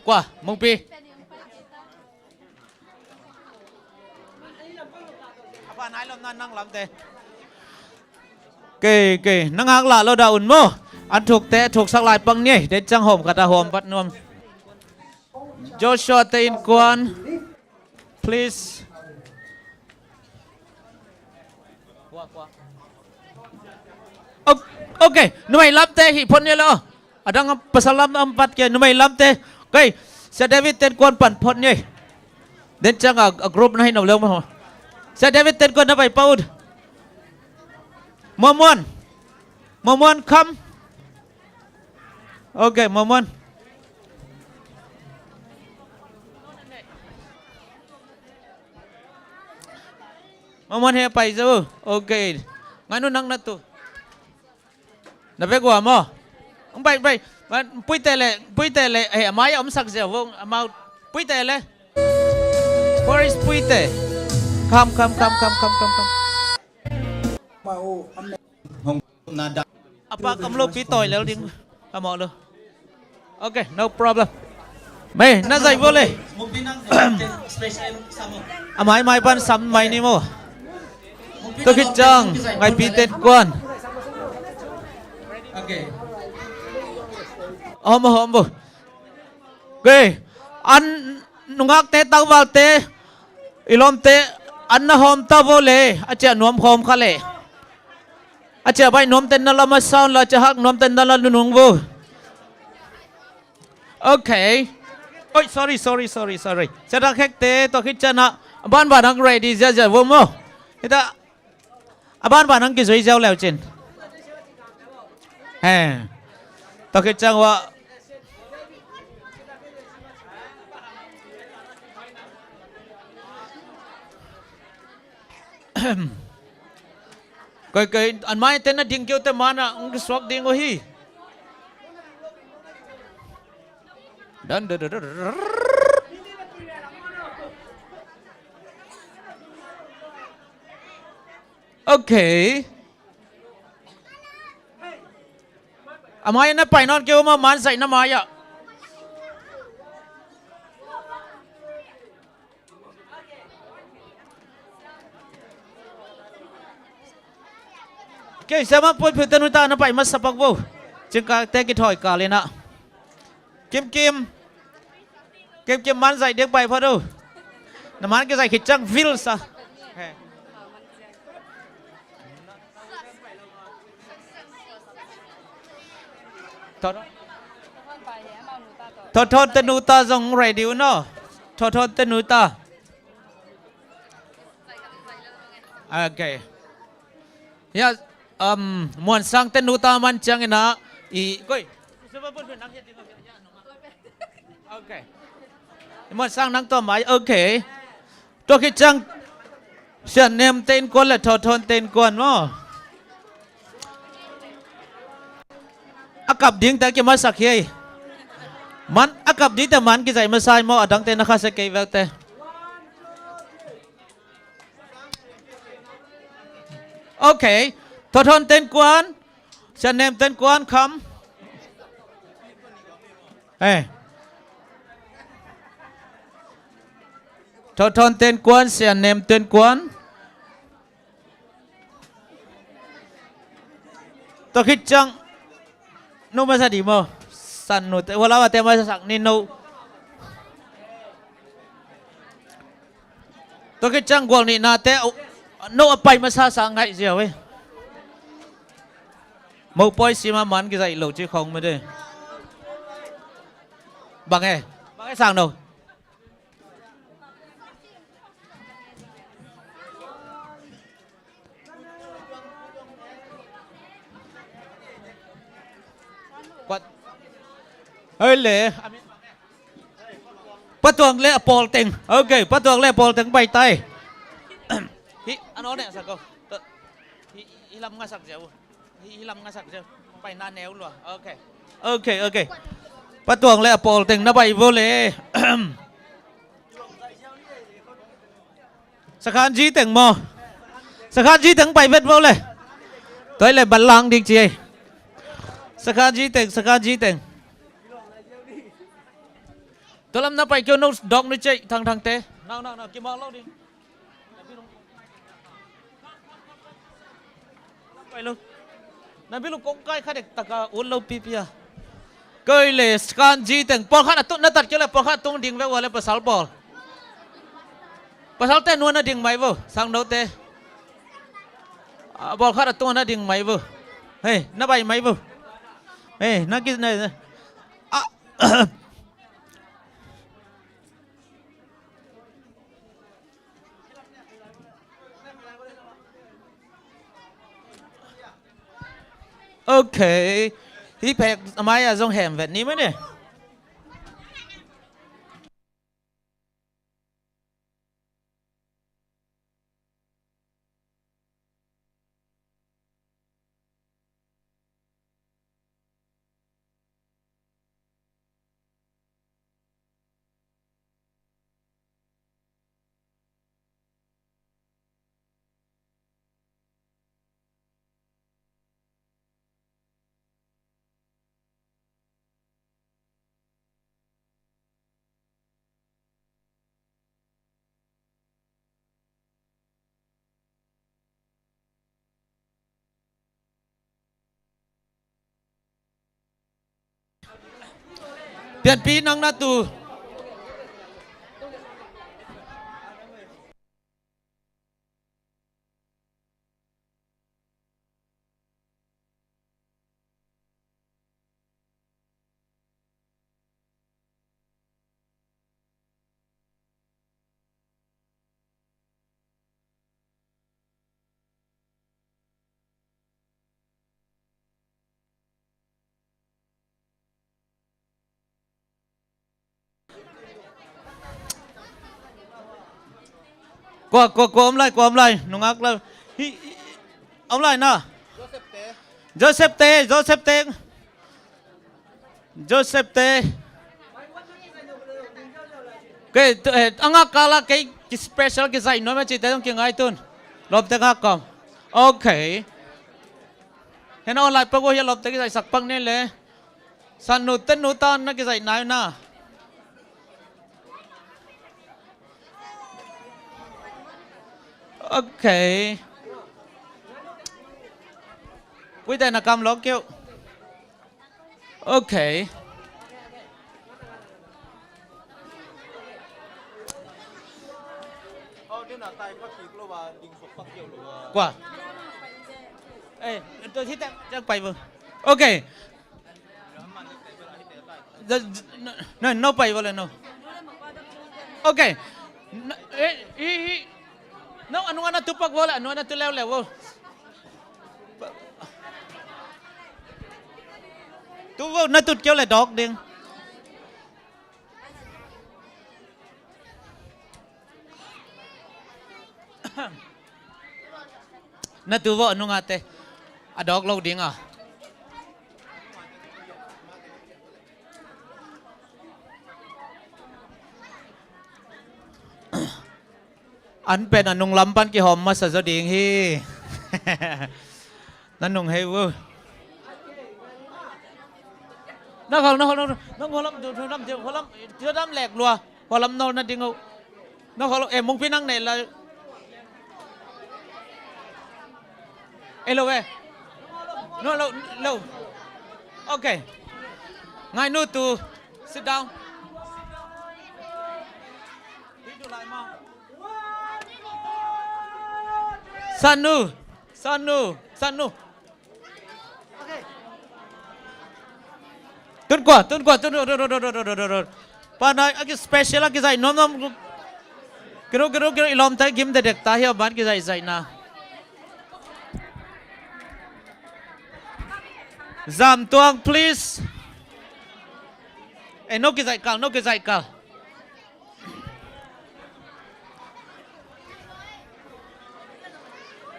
Qua, Mungpi. Apa nai lom nan nang lam te. Kê, nang hang la lo da un mo. An thuộc te thuộc sak lai pang ni, de chang hom kata hom pat nuam. Joshua te in kwan. Please. Qua. Okay, numay lam te hi pon ni lo. Adang pasalam empat ke numay lam te. Okay, sa David ten kwan pan pon ni. Den chang a group na hin lew mo. Sa David ten kwan na pai paud. Momon come. Okay, Momon. Momon he pai zo. Okay. Nganu nang na tu. Na ve gua mo. Ông bay pui tele mai ông sắc dẻo vong mau pui tele. Where is pui te? Come. Apa kamu lo pi toy leo ding amo lo. Okay, no problem. Mày na dậy vô le. Mai ban sắm mày ni mo. Tôi khích chăng ngày pi tên quan. Okay. Hom. Okay. An nungak te tang wal te. Ilom te an na hom ta vô le. Acha nuam hom khale. Acha bai nuam ten na la ma sound la cha hak nuam ten na la nung vô. Okay. Oi sorry. Cha dak hek te to khích chana. Ban nang ready ja vô mo. Ita ban nang ki zoi jao leo chen. Tao khi chăng wa cái anh mai tên là điên kêu tên mana ông cái swag điên hi dan okay. Amai na pai non kêu mà man sai na mai ya. Kêu sama pun putanu ta na pai mas sapak vô. Chừng cả te cái thỏi cả lên ạ. Kim man sai điếc pai phật đâu. Na man cái sai khít trăng vil sa. Thot tên ta dòng radio nó thot tên ta. Okay. Yeah, muốn sang tên ta man chăng na i coi. Okay. Muốn sang năng to máy okay. Tôi khi chăng xem nem tên con là thot tên con nó. Akap ding ta ke masak ye. Man akap di ta man ki zai masai mo adang te nakha se kei vel te. Okay, thot hon ten kwan, sa nem ten kwan come. Ê cho thôn tên quân sẽ nêm tên quân tôi khích chăng nô mà sao đi mơ sẵn nô tế hoa lá và tế mà sẵn nên nô tôi khích chăng quảng nị nà tế nô ở bay mà sao sáng ngại dìu ấy mâu bôi xì mà mắn cái dạy lẩu chứ không mới đây bằng nghe sang đâu quạt ơi lệ bắt tuồng lệ Paul tình ok bắt tuồng lệ Paul tình bay tay hi anh nói này sao cô hi làm ngay sạc dẻo hi làm ngay sạc dẻo bay na néo luôn ok bắt tuồng lệ Paul tình nó bay vô lệ sắc khăn gì tình mò sắc khăn gì tình bay vết vô lệ tới lại bắn lăng đi chị sắc khăn gì tình tôi làm nó phải kêu nó đọc nó chạy thằng té nào kiếm bao lâu đi vậy luôn nãy biết lúc công khai khai được tất cả uốn lâu pipia coi lệ scan gì từng ball khác là tụt nó tạt cho lại ball khác tung điên về vào lại pasal té nuôi nó điên máy vô sang đâu té ball khác là tung nó điên máy vô hey nó bay máy vô hey nó cái này ok hi pek mai dòng hẻm vẹt ní mới nè Biakinnpi nang natu qua ông lại nung ác là ông lại nè Joseph T cái ang ác là cái special cái giải nói mà chỉ tới trong tiếng ai tuần lọp tiếng ác còn ok hiện online lại bao nhiêu lọp tới cái giải sặc băng nên lẽ san nụ tên nụ tan nó cái giải này nè ok quý tên là cầm lỗ kêu ok qua ê tôi thích chắc bay vừa ok no bay vừa lên no ok no anu ana tupak wala anu ana tulew lewo tu vô na tut kêu là dog điên na tu vô anu ngate a dog lâu điên à anhเป็นอันนุ่งลำปันกี่หอมมาสัจดิ่งฮีนั่นนุ่งเฮวนั่ nó không lắm chưa lắm lẹt lùa hoa lắm nó tiếng ngô nó không em mong phi năng này là hello về no lâu okay ngay nu to sit down Sanu tuân quả pa nói cái special cái dạy nom cái ilom tay kim để ta hiểu bán cái dạy na giảm tuang please no cái dạy cal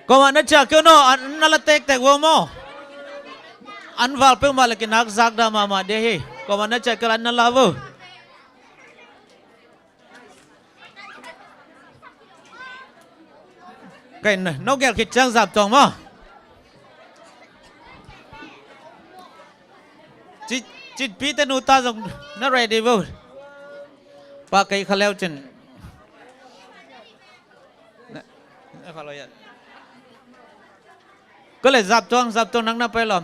có mà nó chờ kêu nó là tek vô mo ăn vào pe mà là cái nát giặc đam mà đây hi có mà nó chờ cái nó là vô cái này nó kêu cái trang giảm tuang mo chỉ pi tên u ta dùng nó ready vô pa cái khá leo chân có lẽ dạp tuang nắng na phải làm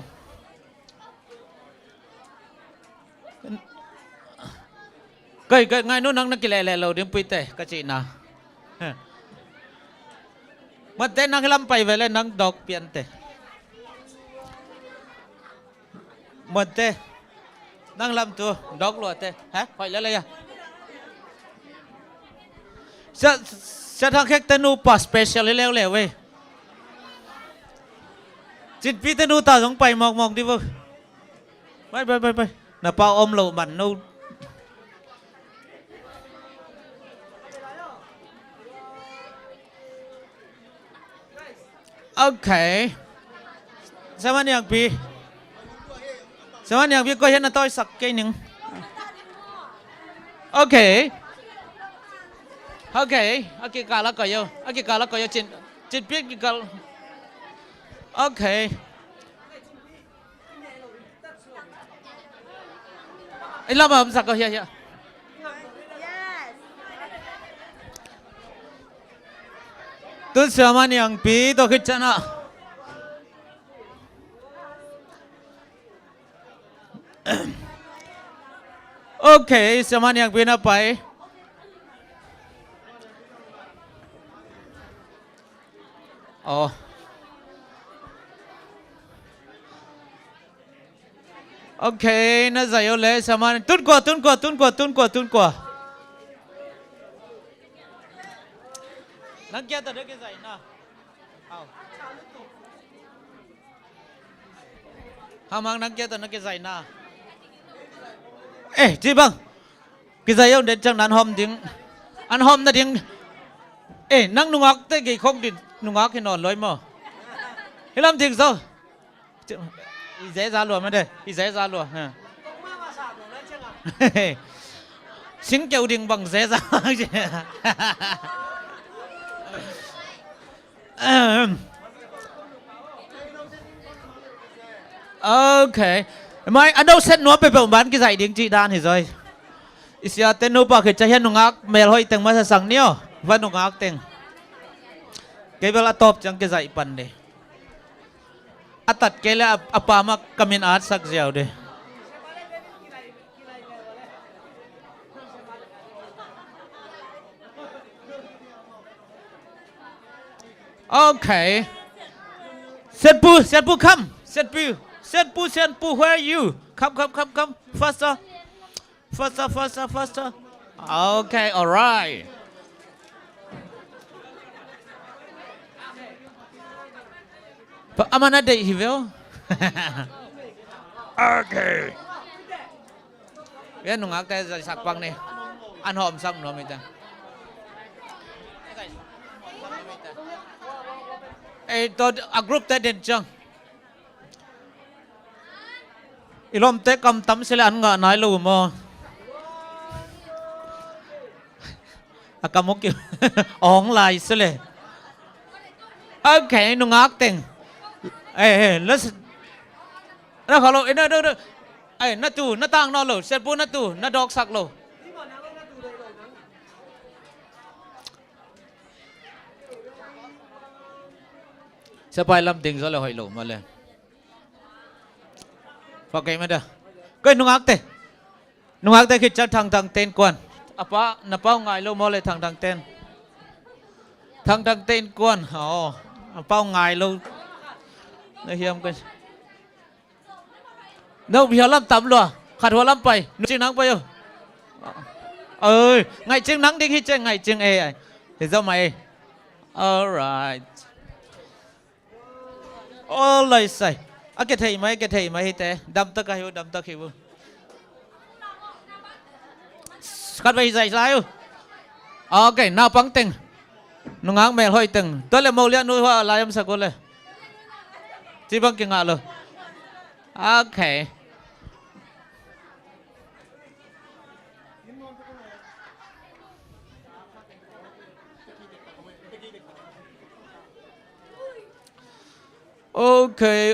cái ngay nó nắng nó kì lẹ lâu điểm pi tê cái chị nào mà tên nắng làm phải về lên nắng đọc pian tê mà tê nắng làm tu đọc luôn tê hả phải lấy à sẽ thằng khác tên u pa special leo leo về chính vì tên u ta giống bay mong đi vô bay là bao ôm lộ bản nâu okay sao anh nhạc pi coi hiện là tôi sặc cây những okay cả là coi yo chính biết cái cả okay anh làm mà sặc coi here tôi xem anh yang pi tôi khích chana okay xem anh yang pi na pai oh okay na zayo le xem anh tuân qua nang kia ta được cái gì na mang nang kia ta nó cái gì na ê chị băng cái gì ông đến chẳng ăn hôm na tiếng ê nang nung ác tới cái không đi nung ác cái nón lối mà cái làm tiếng sao dễ ra luôn mà đây dễ ra luôn ha xin kêu đình bằng dễ ra okay mai anh đâu xét nó về bảo bán cái giải điện chị đan thì rồi isia tên nó bảo cái trái hiện nó ngác mèo hơi từng mà sang nhiều vẫn nó ngác từng cái bela top chẳng cái giải pan đi atat cái là apa mà kamin art sắc dẻo đi okay Senpu come Senpu where are you come faster okay alright amana date hivel okay biết nung ác cái giải sạc băng này ăn hòm xong rồi mình ta tôi group tới đến chăng ilom tới cầm tấm sẽ là ăn ngợ nói lù mà cầm một kiểu online sẽ là okay nung ác tình let's nó khó đâu ai na tu na tang no lo sen pu na tu na dok sak lo sẽ bài làm tiếng rồi là hội lộ mà lên phải cái mà đó cái nung ác tê khi cho thằng tên quan apa napa ngài lâu mò lại thằng tên quan apa ngài lâu nó hiểm cái đâu hiểu lắm tắm luôn khát hoa lắm bay nó chừng nắng bay rồi ngày chừng nắng đi khi chừng ngày chừng ai thì sao mày alright lại sai cái thầy mấy thế đâm tắc hiểu cắt về dạy sai ok nào bắn tình nó ngang mèo hơi từng tôi là màu liên nuôi hoa lại em sao cô lên chỉ bằng kinh ngạc rồi ok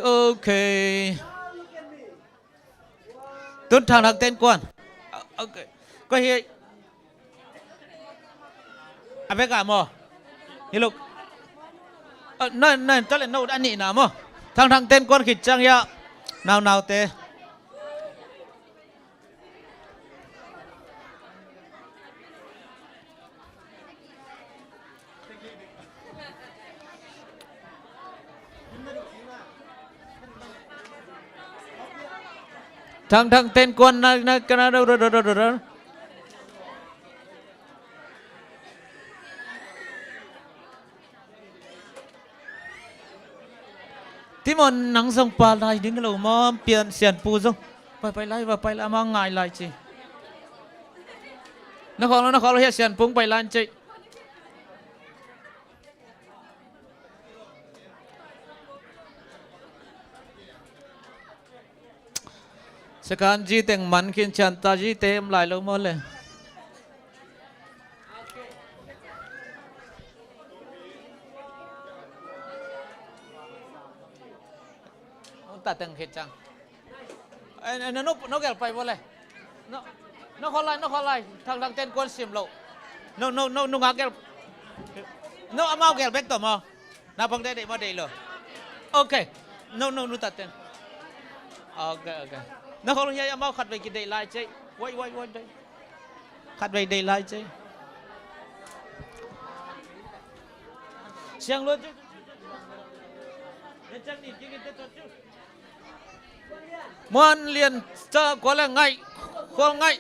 ok tuân thằng đặt tên quan ok có hi à biết cả mò hi lục nên cho lên nâu đã nị nào mò thằng tên quan khịt trang ya nào tê thằng tên quan na cái đâu tí mà nắng sông pa lại đứng cái lầu mà biển xiên pu sông phải lại mà ngài lại chị nó khó là hiện xiên pung phải lại chị sekarang ji teng man kin chanta ji tem lại lâu mơ lên ta teng khét chăng nó gẹo phải vô lại nó khó lại thằng tên quân xiêm lộ nó ngã gẹo nó amau gẹo bếch tỏ mò nào bằng đây để mà để lửa ok nó ta tên ok nó không như amau khát về cái để lại chơi quay đây khát về để lại chơi xiang luôn chứ muôn liền cho có là ngay khoan ngay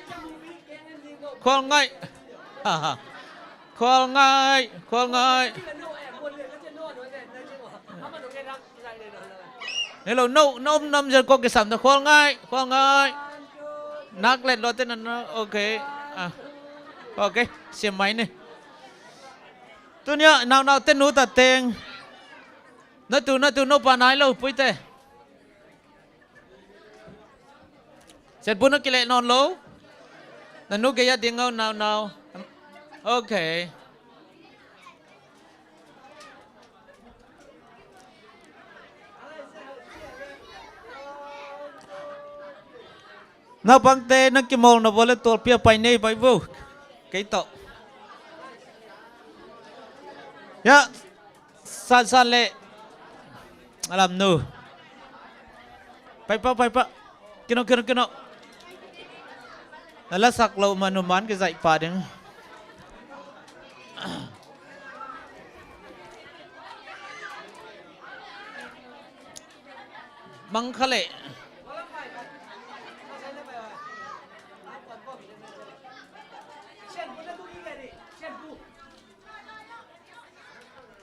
hello no năm giờ có cái sản phẩm khoan ngay nát lên đó tên là ok ok xem máy này tôi nhớ nào tên nút ta tên nó tu nó pa nai lâu pui te set pun nó kile non lâu na nu ke ya tiếng nào ok na bang te na kimol na bole tol pia pai nei pai vu cái to ya san lệ làm nư pai pa kino là sak lâu mà nó bán cái dạy pa đấy băng khá lệ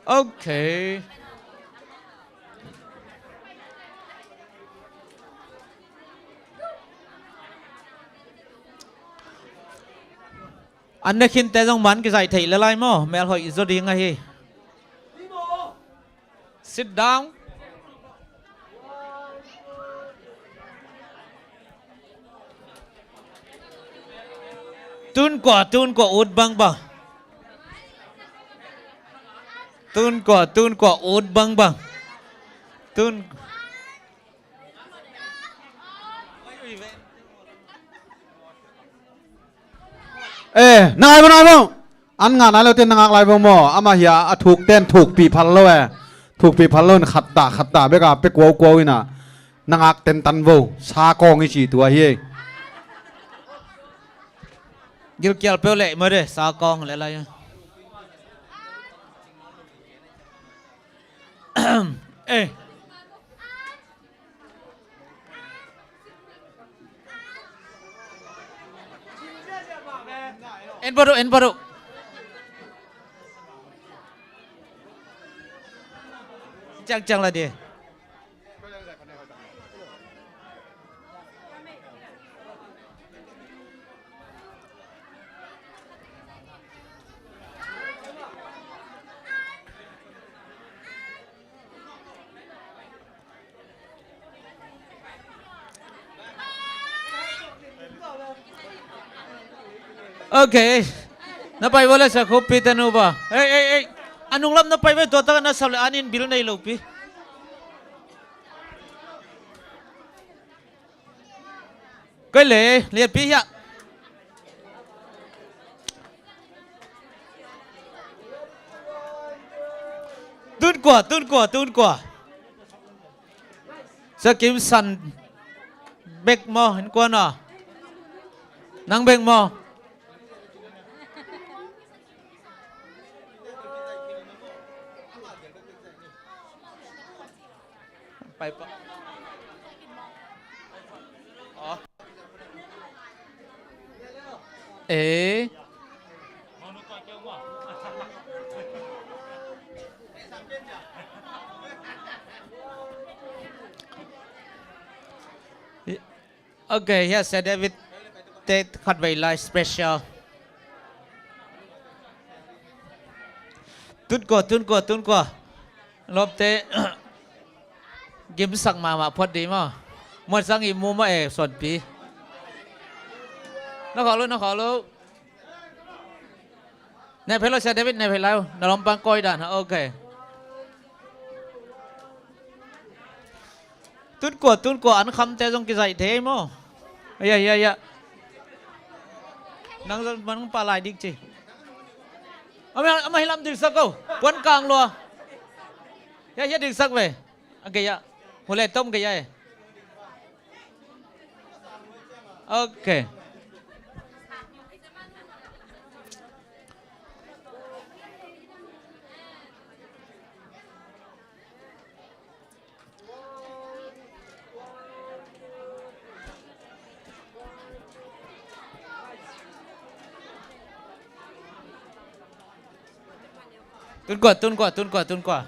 ok anh đã khiến té dòng bán cái giải thể là lại mò mẹ hỏi rồi đi ngay sit down tun quả út băng băng tun quả út băng băng tun นายบ่อันงานนั้นเราเต้นนางอะไรบ่หมออามาเหียถูกเต้นถูกปีพันแล้วถูกปีพันแล้วขัดตาเบกาไปกลัวอีน่ะนางเต้นตันโวชากองอีจีตัวเฮีย กิลเกียลเปล่ามาเด้สากองอะไรเอ้เอ็นบารุจังละเดียโอเคนับไปวันละสักคุปปีเตนูบ่เอ้ยอันนุ่งลำนับไปไว้ตัวตั้งนับสับเลยอันนี้บิลในลูกปีก็เลยเรียนปีฮะตุนกว่าสกิมสันเบกมอเห็นกว่าน่ะนังเบกมอไปปะอ๋อOkay, yes, David, take cut by live special. Tun qua. Lốp thế, kiếm sang mà phật đi mà. Một sang im mua mà xuân pi. Nó khó luôn. Này phải lo xe David này phải lao, nó làm băng coi đàn, ok. Tun qua ăn khăm thế trong cái dạy thế mà. Dạ. Năng vẫn pa lại đi chứ. Ông hay làm được sao câu? Quấn càng luôn. Dạ được sao về? Ok dạ. Một lệ tông cái vậy. Ok. Tuân qua.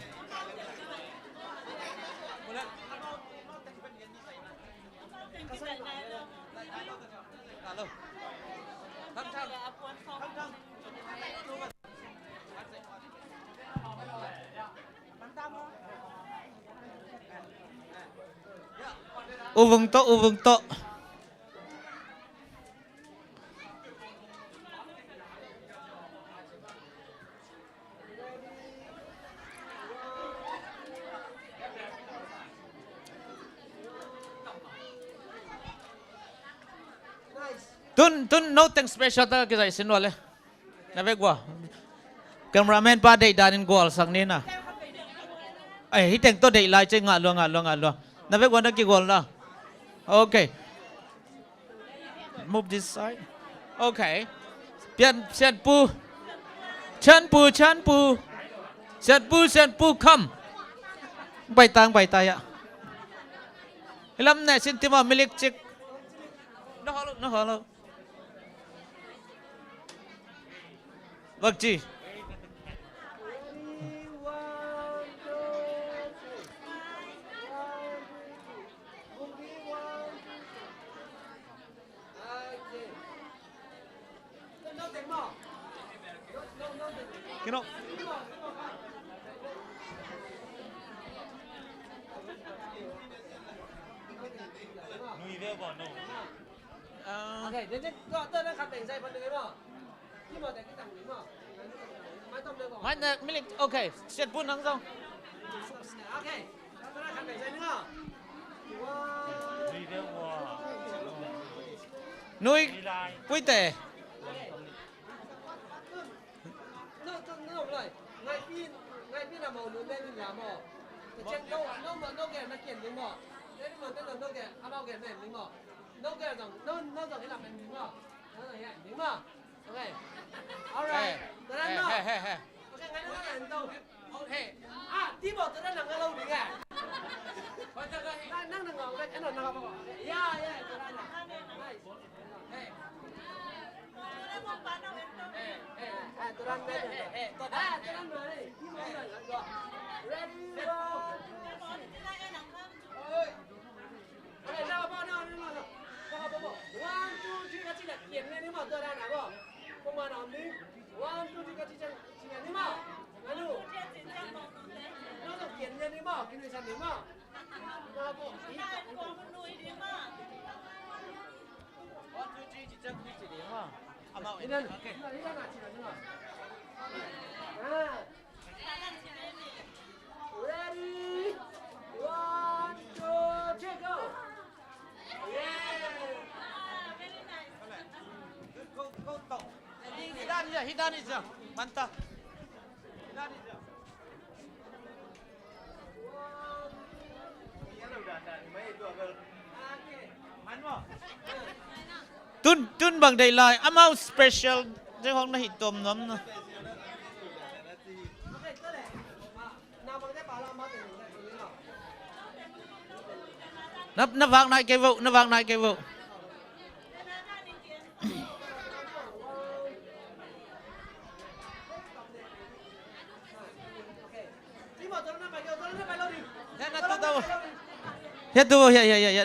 U vương to. Tun nothing special ta cái gì xin wale. Na về qua. Cameraman pa date danin goal sang ni na. Ai hiteng to date lai chơi ngạ luôn. Na về qua na ki goal na. Okay. Move this side. Okay. Pian pu. Chan pu come. Bay tay ya. Ilam na sin tima milik chik. Nó holo. Vâng chị. Cái nó. Okay, đến tôi đã khẳng định dây phần đấy mà. Nhưng mà cái thằng đấy mà. Máy tông được không? Máy milik. Okay, set pun nang xong. Okay. Tôi đã khẳng định dây nữa. Nuôi quý tệ. à mò chuyện nấu cái nó kiện đúng mò đấy mà tức là nấu cái bao cái này đúng mò nấu cái rằng nó rằng cái làm mình đúng mò nó là hiện đúng mò ok alright tôi đang nó ok ngay nó là đâu ok đi bộ tôi đang nằm lâu đi à năng nằm ngồi cái nó nằm ngồi yeah tôi đang nằm tôi đang đây tôi đang nói đi ready nào bao nào one two three cái gì là kiện lên đi mà tôi đang làm không không mà làm đi one two three cái gì chẳng chỉ là đi mà ngay luôn nó là kiện lên đi mà cái này sao đi mà nó bộ ý one two three chỉ chẳng chỉ đi mà ini nak ready 1 2 3 go go hidan aja mantap hidan aja tun bằng đầy lại amount special chứ không nó hít tôm lắm nữa nó vang lại cái vụ Hết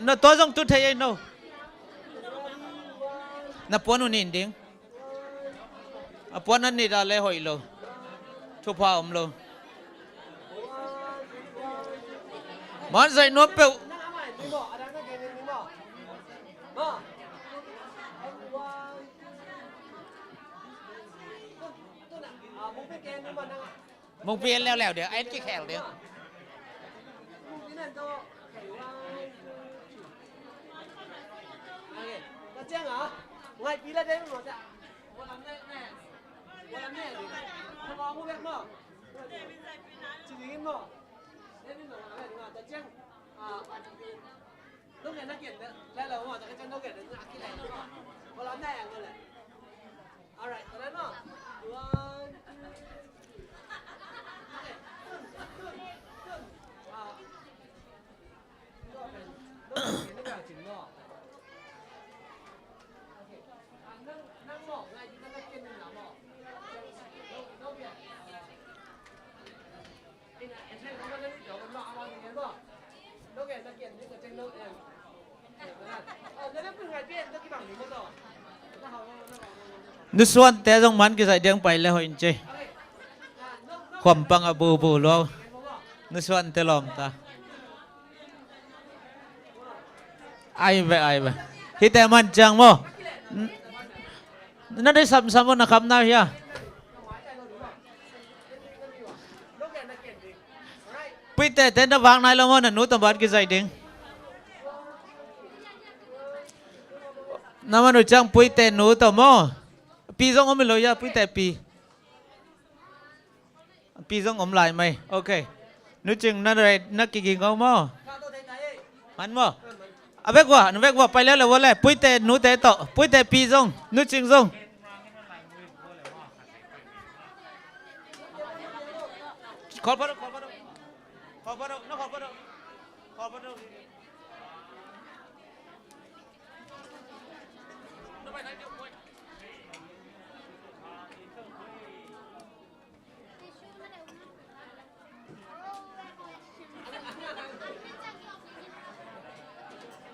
nó tối trong tôi thấy nó puan unin ding puan ani da le hoi lo thu pha lo man zai no pe mong pi leo leo được ai cái khèo được ngay tí lên đấy mà dạ một làm này thì không có mua việc mà chỉ đi mà đấy bây giờ là đúng không? Chắc lúc này nó kiện đấy đây là mà cái chân nó kiện đấy cái này có làm này rồi này alright rồi đấy mà nước xuân té trong mắn cái dạy tiếng bay lên hồi chơi khoằm băng à bù lo nước xuân té lòm ta ai vậy khi té man chẳng mò nó đấy sắm sắm nó khăm nào ya bây té nó vang này lo mà nó tầm bắn cái dạy tiếng nó mà nó chẳng bây té nó tầm mò pi giống ông mình ya pi té pi giống ông lại mày ok nếu chừng nó đây nó kỳ ngon mò hắn mò à biết qua bay lên là vô lại pi té nó té to pi té pi giống nếu chừng giống call vào nó call vào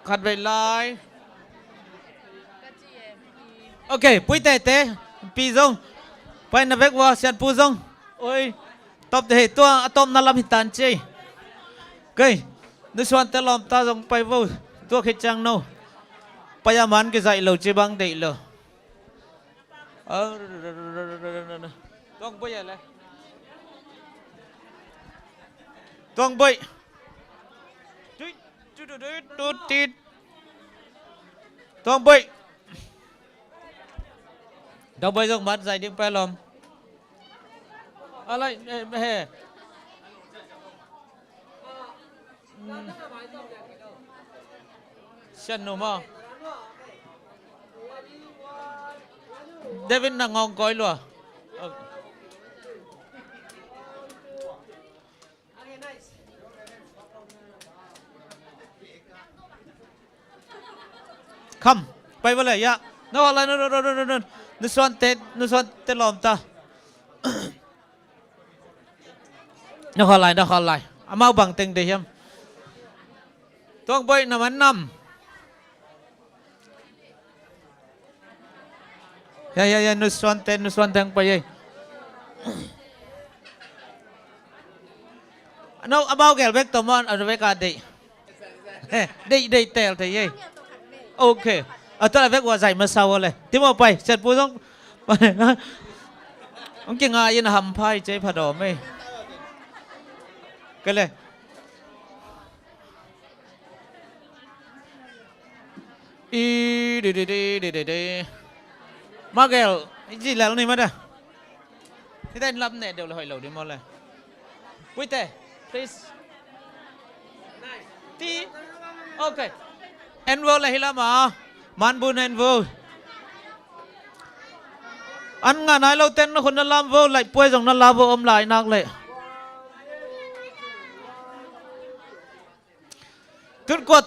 khát về lại ok pui té pi zong pai na vek wa sian pu zong oi top de tua atom na lam hitan che cây nu suan te lom ta zong pai vô tua khit chang no payaman ke zai lo che bang dei lo tuang boy ale tuang boy tút tít tuang boy đâu bây giờ mắt dạy tiếng pe lom alai he Chân nụ mò David là ngon coi luôn. Come, bay vào lại ya. No, no. This one te lom ta. Nó hỏi lại. Amau bằng tình để hiểm. Tuang bay nằm ăn nằm. Ya, nuswan teng pa ye. No, amau gel bek tomon ar bek ade. Dei tel te ye. Okay. Atala bek wa zai masaw le. Timo pai, set pu dong. Ông kia ngài yên hầm phai chế phà đỏ mê. Cái này. Đi. Magel, gì là này mà đây? Thế đây lâm này đều là hỏi lẩu đi mòn này. Wait there, please. Tí. Okay. Envo là hila mà. Man bun envo. Anh ngà nói lâu tên nó không nó làm vô lại quay dòng nó làm vô ôm lại nạc lệ. Tút qua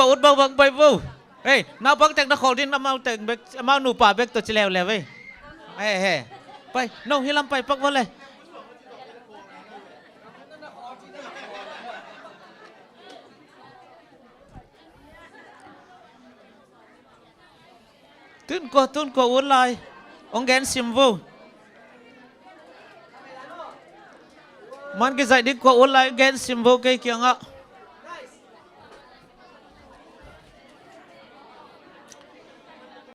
út bao bằng bay vô. Ê, nào bác tạch nó khổ đi nó mau tạch mau nụ bà bếc tôi chỉ lèo lèo ấy. Ê, bay, nông hi làm bay bác vô lệ. Tút qua út lại. Ông ghen xiêm vô. Man cái dạy đi qua út lại ghen xiêm vô cây kia ngạ.